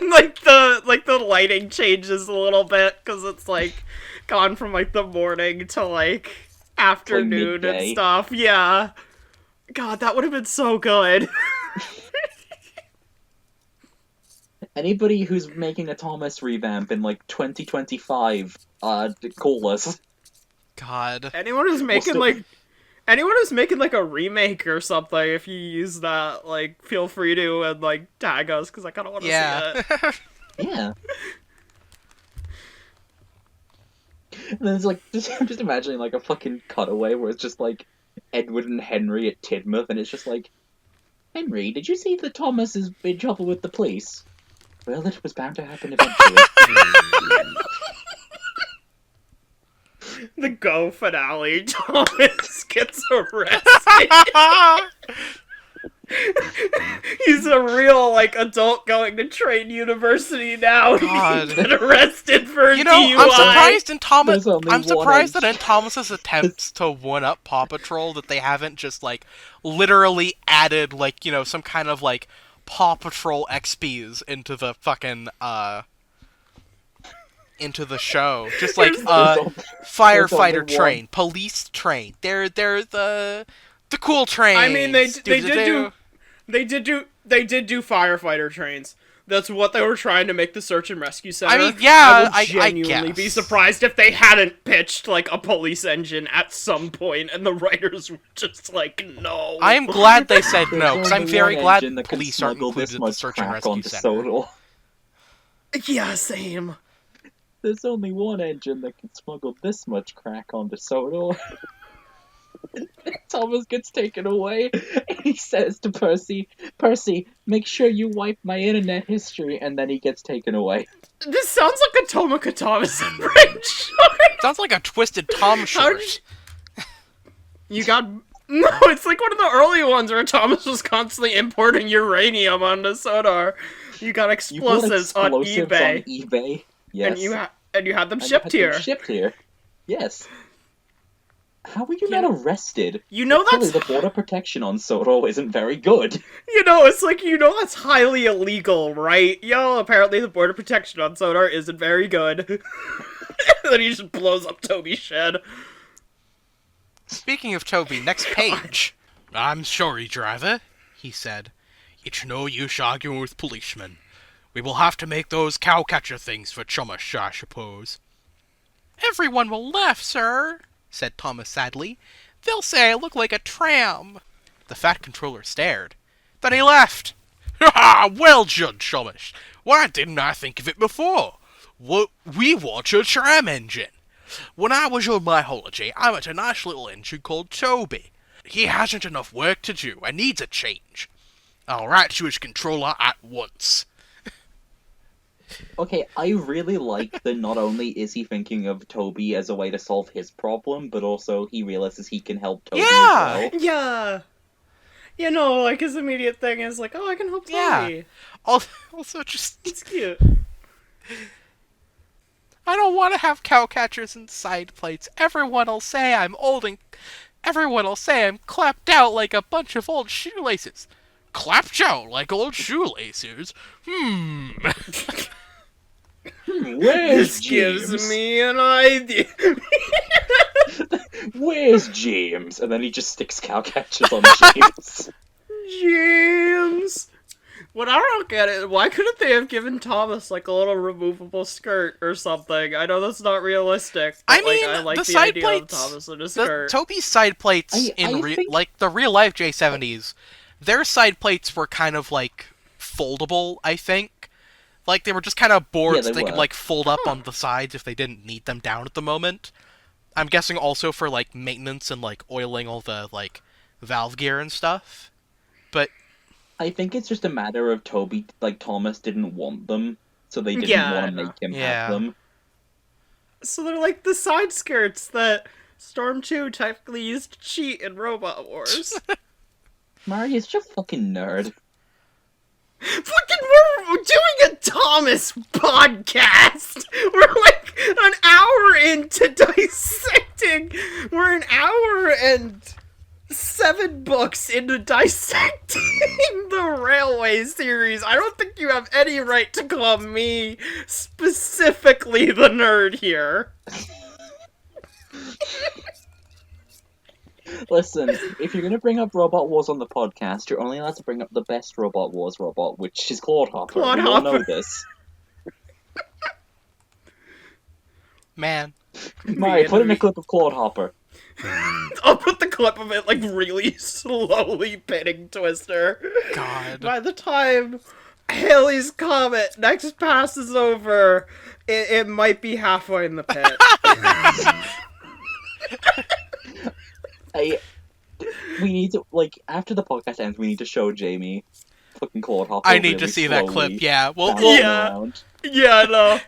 and, like, the lighting changes a little bit, because it's, like, gone from, like, the morning to, like, afternoon and midday. stuff. Yeah. God, that would have been so good. Anybody who's making a Thomas revamp in, like, 2025, call us. God. Anyone who's making, still- like... Anyone who's making, like, a remake or something, if you use that, like, feel free to, and, like, tag us, because I kind of want to see Yeah. it. Yeah. And then it's like, just imagining, like, a fucking cutaway where it's just, like, Edward and Henry at Tidmouth, and it's just like, Henry, did you see that Thomas is in trouble with the police? Well, it was bound to happen eventually. The Go finale, Thomas gets arrested. He's a real, like, adult going to Train University now. God. He's been arrested for You know, DUI. I'm surprised in Thomas. There's only I'm surprised one that in Thomas's attempts to one up Paw Patrol, that they haven't just like literally added like, you know, some kind of like Paw Patrol XPs into the fucking into the show. Just like firefighter only train, police train. They're the cool train. I mean, they did do firefighter trains. That's what they were trying to make the search and rescue center. I mean, yeah, I would genuinely I be guess. surprised if they hadn't pitched like a police engine at some point, and the writers were just like, no. I am glad they said no, There's because I'm only very one glad engine that can police aren't smuggle included this in the much search and crack rescue onto center. Sodor. Yeah, same. There's only one engine that can smuggle this much crack onto Sodor. Thomas gets taken away, and he says to Percy, Percy, make sure you wipe my internet history, and then he gets taken away. This sounds like a Tomika Thomas bridge. Sounds like a Twisted Tom How short. did you got... No, it's like one of the early ones where Thomas was constantly importing uranium onto Sodor. You got You bought explosives on explosives eBay, on eBay. Yes. and you had them And shipped you had them here. Shipped here. Yes. How were you not arrested? You know Clearly, that's the border protection on Sodor isn't very good. it's like that's highly illegal, right? Apparently the border protection on Sodor isn't very good. And then he just blows up Toby's shed. Speaking of Toby, next page. I'm sorry, driver, he said. It's no use arguing with policemen. We will have to make those cowcatcher things for Chumash, I suppose. Everyone will laugh, sir, said Thomas sadly. They'll say I look like a tram. The fat controller stared. Then he laughed. Ha! Well done, Chumash. Why didn't I think of it before? We want a tram engine. When I was on my holiday, I met a nice little engine called Toby. He hasn't enough work to do and needs a change. I'll write to his controller at once. Okay, I really like that not only is he thinking of Toby as a way to solve his problem, but also he realizes he can help Toby Yeah! as well. Yeah. Like his immediate thing is like, oh, I can help Toby. Yeah. Also, just... It's cute. I don't want to have cowcatchers and side plates. Everyone'll say I'm old and... Everyone'll say I'm clapped out like a bunch of old shoelaces. Clapped out like old shoelaces? Where's This gives James? me an idea. Where's James? And then he just sticks cowcatchers on James. James. What I don't get it, why couldn't they have given Thomas like a little removable skirt or something? I know that's not realistic, but I mean, I like the the side idea plates, of Thomas in a skirt. Toby's side plates I think- like the real life J70s, their side plates were kind of like foldable, I think. Like they were just kind of boards they they could were. like fold up on the sides if they didn't need them down at the moment. I'm guessing also for like maintenance and like oiling all the like valve gear and stuff. But I think it's just a matter of Thomas didn't want them, so they didn't Yeah, want I to know. make him Yeah. have them. So they're like the side skirts that Storm 2 technically used to cheat in Robot Wars. Marius, just a fucking nerd. Fucking, we're doing a Thomas podcast! We're like an hour into dissecting! We're an hour and 7 books into dissecting the Railway series. I don't think you have any right to call me specifically the nerd here. Listen, if you're gonna bring up Robot Wars on the podcast, you're only allowed to bring up the best Robot Wars robot, which is Claude Hopper. Claude We all know Hopper. this. man, Mari, put in a clip of Claude Hopper. I'll put the clip of it like really slowly pitting Twister. God. By the time Halley's Comet next passes over, it might be halfway in the pit. We need to, after the podcast ends, we need to show Jamie fucking Claude Hopper. I need to really see that clip. slowly Yeah, bouncing Yeah. around. Yeah, I know.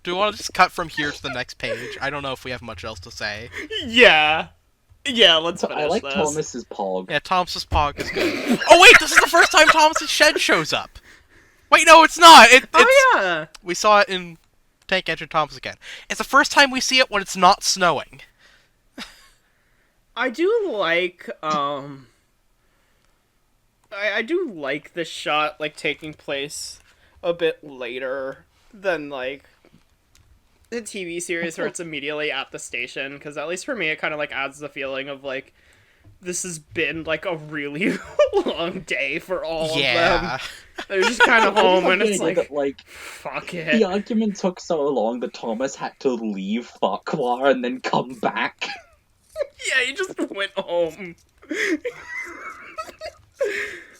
Do we want to just cut from here to the next page? I don't know if we have much else to say. Yeah. Yeah, let's finish I like this. Thomas's Pog. Yeah, Thomas's Pog is good. Oh wait, this is the first time Thomas's shed shows up. Wait, no, it's not. It's Oh, yeah. we saw it in Tank Engine Thomas again. It's the first time we see it when it's not snowing. I do like, I do like this shot, like, taking place a bit later than, like, the TV series where it's immediately at the station, because at least for me, it kind of, like, adds the feeling of, like, this has been, like, a really long day for all of Yeah. them. They're just kind of home, and it's Okay, like, that, fuck the it. argument took so long that Thomas had to leave Farquhar and then come back. Yeah, he just went home.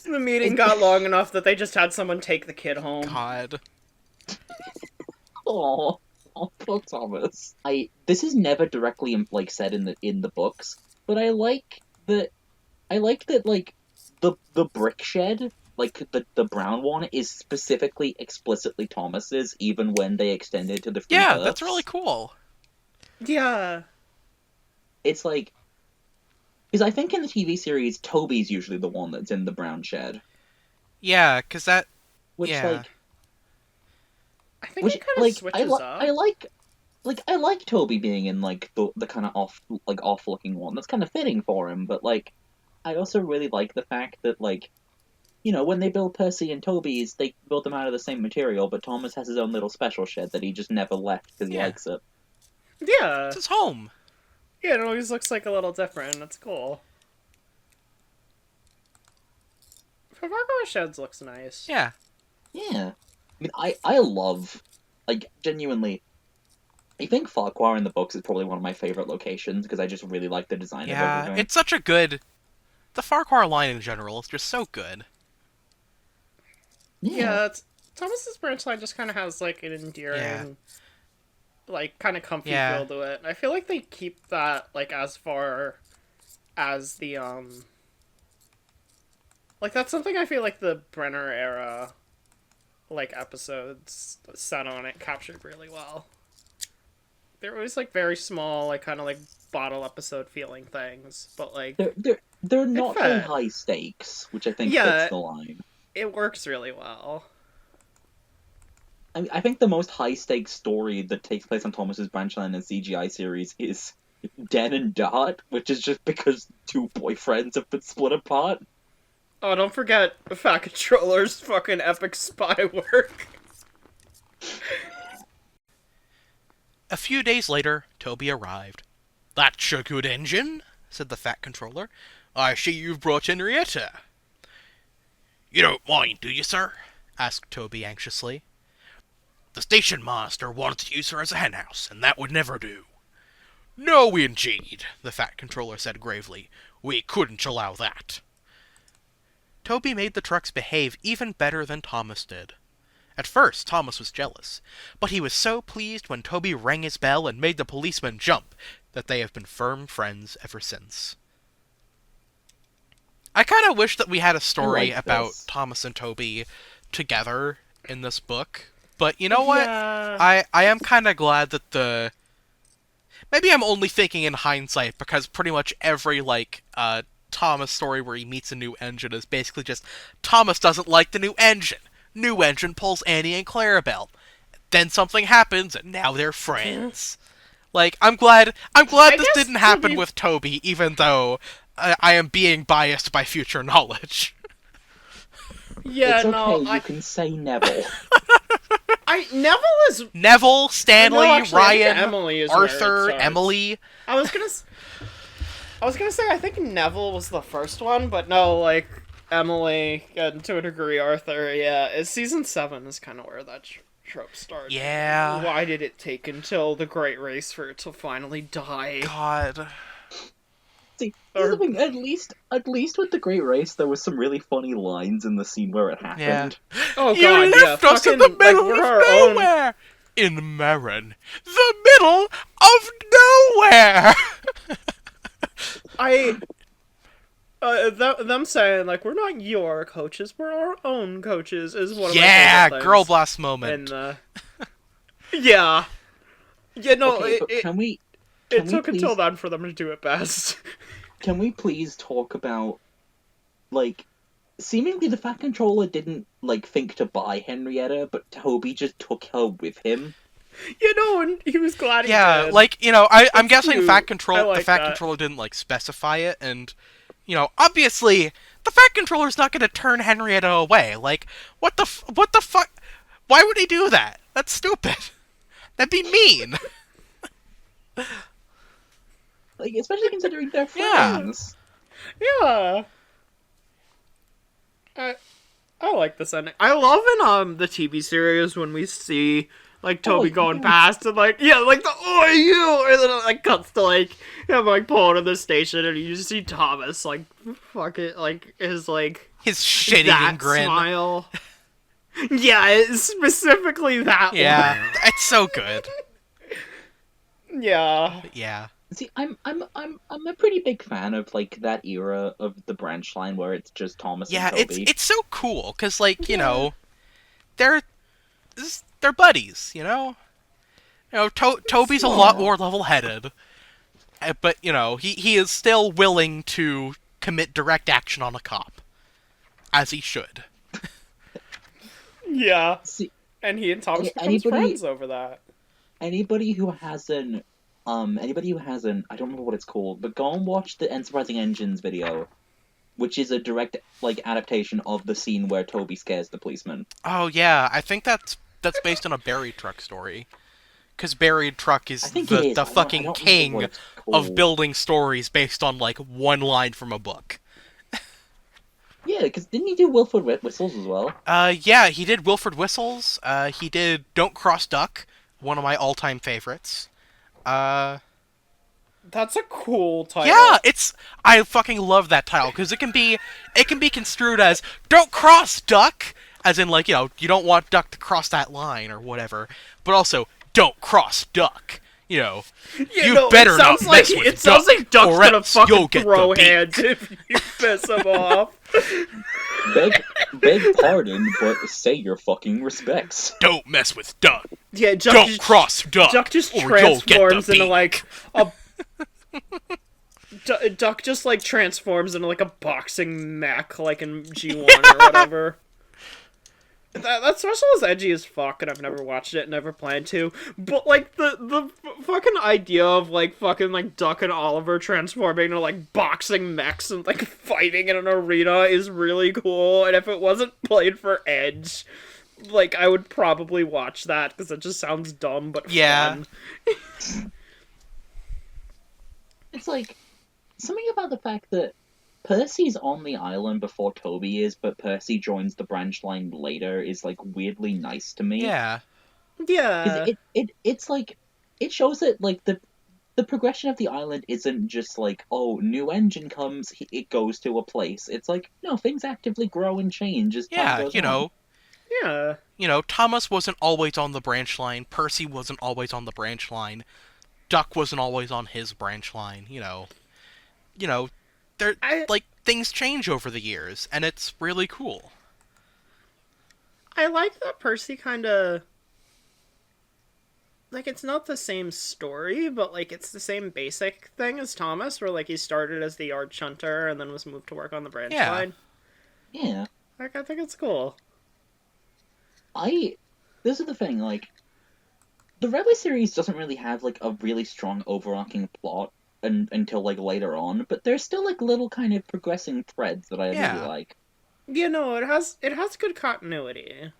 The meeting got long enough that they just had someone take the kid home. God. Oh, poor Thomas. This is never directly said in the books, but I like that the brick shed, the brown one, is specifically explicitly Thomas's, even when they extend it to the free Yeah, berths. that's really cool. Yeah. It's because I think in the TV series Toby's usually the one that's in the brown shed, Yeah, because that. which Yeah. I think it kind of switches up. I like Toby being in the kind of off looking one. That's kind of fitting for him, but I also really like the fact that when they build Percy and Toby's, they build them out of the same material, but Thomas has his own little special shed that he just never left because he Yeah. likes it. Yeah. It's his home. Yeah, it always looks like a little different. That's cool. Farquhar Sheds looks nice. Yeah. Yeah. I mean, I love, genuinely, I think Farquhar in the books is probably one of my favorite locations, because I just really like the design of Yeah. everything. It's such a good. The Farquhar line in general is just so good. Yeah, Thomas's branch line just kind of has, like, an endearing, kind of comfy Yeah. feel to it. I feel like they keep that, as far as the, that's something I feel like the Brenner era, episodes set on it captured really well. They're always, very small, kind of, bottle episode feeling things, but, They're not very fit. high stakes, which I think Yeah. fits the line. it works really well. I mean, I think the most high stakes story that takes place on Thomas's branch line in the CGI series is Den and Dart, which is just because two boyfriends have been split apart. Oh, don't forget Fat Controller's fucking epic spy work. A few days later, Toby arrived. "That's a good engine," said the Fat Controller. "I see you've brought Henrietta." You don't mind, do you, sir? Asked Toby anxiously. The station master wanted to use her as a henhouse, and that would never do. No, indeed, the Fat Controller said gravely. We couldn't allow that. Toby made the trucks behave even better than Thomas did. At first, Thomas was jealous, but he was so pleased when Toby rang his bell and made the policeman jump that they have been firm friends ever since. I kind of wish that we had a story about Thomas and Toby together in this book, but you know what? Yeah. I am kind of glad that the... Maybe I'm only thinking in hindsight, because pretty much every, Thomas story where he meets a new engine is basically just, Thomas doesn't like the new engine. New engine pulls Annie and Clarabelle. Then something happens, and now they're friends. I'm glad this didn't happen with Toby, even though I am being biased by future knowledge. Yeah, it's okay, no, you can say Neville. Neville, Stanley, No, actually, I think Ryan, Emily is where it Arthur, starts. Emily. I was gonna say I think Neville was the first one, but no, Emily and to a degree Arthur. Yeah, season 7 is kind of where that trope started. Yeah. Why did it take until the Great Race for it to finally die? God. See, here's the thing, at least with the Great Race, there was some really funny lines in the scene where it happened. Yeah. Oh You god, left yeah, us in the middle we're of our own. nowhere! In Marin. The middle of nowhere! Them saying, we're not your coaches, we're our own coaches, is one of my Yeah, favorite things. girl blast moment. And, yeah. Yeah, no, Okay, but it took until then for them to do it best. Can we please talk about, seemingly the Fat Controller didn't, think to buy Henrietta, but Toby just took her with him? And he was glad he did. I'm guessing cute. the Fat Controller didn't, specify it, and, obviously, the Fat Controller's not gonna turn Henrietta away. What the fuck? Why would he do that? That's stupid. That'd be mean. Especially considering they're friends. Yeah. I like this ending. I love in the TV series when we see Toby going past and the "Oh you," and then it cuts to him pulling to the station and you just see Thomas fuck it his shitty that grin. Smile. Yeah, it's specifically that one. Yeah, it's so good. Yeah. Yeah. See, I'm a pretty big fan of that era of the branch line where it's just Thomas and Toby. it's so cool because they're buddies, Toby's a lot more level-headed, but he is still willing to commit direct action on a cop, as he should. Yeah. See, and he and Thomas become friends over that. Anybody who hasn't, I don't remember what it's called, but go and watch the Enterprising Engines video, which is a direct, adaptation of the scene where Toby scares the policeman. Oh, yeah, I think that's based on a Buried Truck story. Because Buried Truck is the fucking king of building stories based on, one line from a book. Yeah, because didn't he do Wilford Whistles as well? Yeah, he did Wilford Whistles. He did Don't Cross Duck, one of my all-time favorites. That's a cool title. Yeah, I fucking love that title, because it can be construed as, don't cross Duck, as in, you don't want Duck to cross that line, or whatever, but also, don't cross Duck. You better not mess with Duck, it sounds like Duck's or gonna else fucking you'll get throw the beat. hands if you piss him off. Beg pardon, but say your fucking respects. Don't mess with Duck. Yeah, Don't cross Duck. Duck just or you'll get transforms the into beat. Duck just transforms into a boxing mech in G1 or whatever. That special is edgy as fuck, and I've never watched it, never planned to. But the fucking idea of fucking Duck and Oliver transforming into boxing mechs and fighting in an arena is really cool. And if it wasn't played for Edge, I would probably watch that because it just sounds dumb but fun. It's something about the fact that Percy's on the island before Toby is, but Percy joins the branch line later is, like, weirdly nice to me. Yeah. Yeah. It's like, it shows that, like, the progression of the island isn't just like, oh, new engine comes, it goes to a place. It's like, no, things actively grow and change as time Yeah, goes you on. know, Yeah. Thomas wasn't always on the branch line, Percy wasn't always on the branch line, Duck wasn't always on his branch line, they're, I like, things change over the years, and it's really cool. I like that Percy kind of, like, it's not the same story, but, like, it's the same basic thing as Thomas, where, like, he started as the yard shunter and then was moved to work on the branch Yeah. line. Yeah. Like, I think it's cool. This is the thing, like, the Rebel series doesn't really have, like, a really strong overarching plot until, like, later on, but there's still, like, little kind of progressing threads that I Yeah. really like. You know, it has good continuity.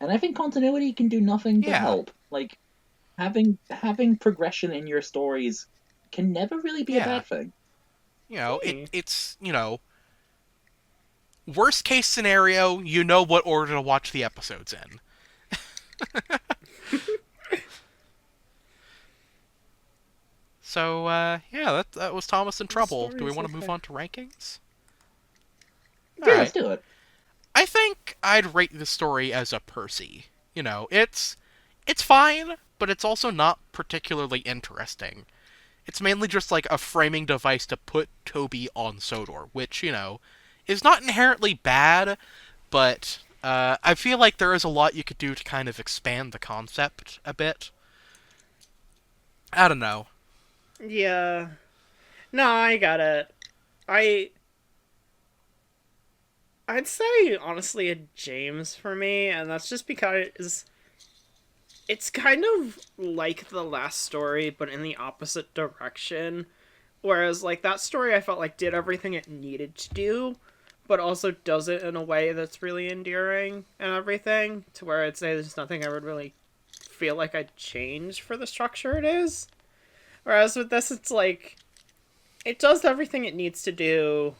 And I think continuity can do nothing but Yeah. help. Like, having progression in your stories can never really be a Yeah. bad thing. It's, worst case scenario, you know what order to watch the episodes in. So, yeah, that was Thomas in Trouble. Do we want to move on to rankings? Yeah, Alright. let's do it. I think I'd rate the story as a Percy. It's fine, but it's also not particularly interesting. It's mainly just like a framing device to put Toby on Sodor, which, is not inherently bad, but I feel like there is a lot you could do to kind of expand the concept a bit. I don't know. Yeah. No, I got it. I'd say, honestly, a James for me, and that's just because it's kind of like the last story, but in the opposite direction. Whereas, like, that story I felt like did everything it needed to do, but also does it in a way that's really endearing and everything, to where I'd say there's nothing I would really feel like I'd change for the structure it is. Whereas with this, it's like, it does everything it needs to do,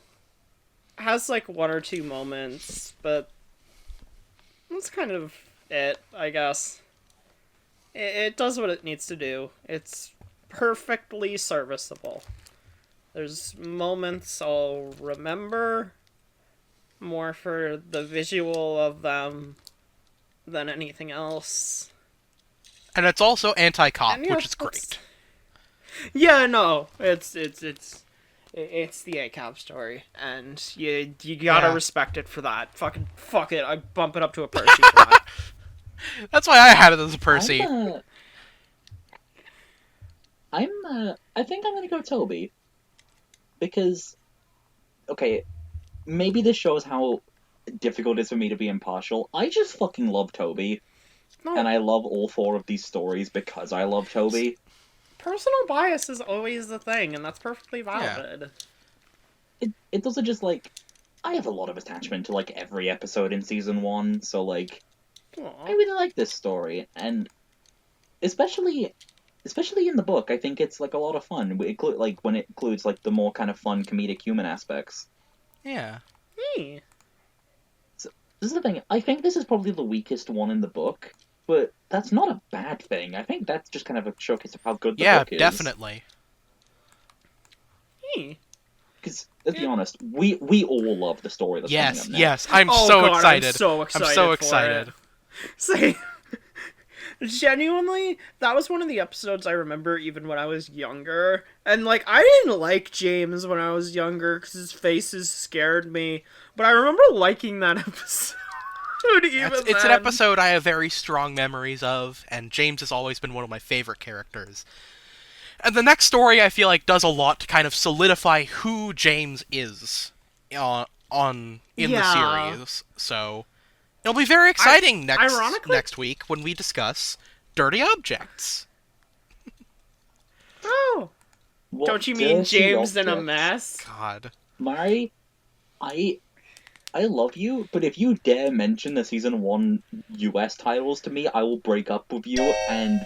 has like one or two moments, but that's kind of it, I guess. It does what it needs to do. It's perfectly serviceable. There's moments I'll remember more for the visual of them than anything else. And it's also anti-cop, And, yeah, which is that's- great. Yeah, no, it's the ACAB story, and you gotta Yeah. respect it for that. Fuck it, I bump it up to a Percy for that. That's why I had it as a Percy. I think I'm gonna go Toby. Because, okay, maybe this shows how difficult it is for me to be impartial. I just fucking love Toby. No, And I love all four of these stories because I love Toby. personal bias is always the thing, and that's perfectly valid. It's also just, like, I have a lot of attachment to, like, every episode in Season 1, so, like, I Aw. really like this story, and especially in the book, I think it's, like, a lot of fun, like, when it includes, like, the more kind of fun comedic human aspects. Yeah. Hey. This is the thing, I think this is probably the weakest one in the book, but that's not a bad thing. I think that's just kind of a showcase of how good the Yeah, book is. definitely. Hey. Because, let's be honest, we all love the story that's coming Yes, up now. yes. I'm Oh, so God, excited. I'm so excited. I'm so for excited. it. Say, genuinely, that was one of the episodes I remember even when I was younger. And, like, I didn't like James when I was younger because his faces scared me. But I remember liking that episode even It's an then. episode I have very strong memories of, and James has always been one of my favorite characters. And the next story, I feel like, does a lot to kind of solidify who James is in Yeah. the series. So it'll be very exciting ironically- next week when we discuss Dirty Objects. Oh, What don't you mean dirty James in a objects. mess? God. Mari, I love you, but if you dare mention the Season 1 US titles to me, I will break up with you, and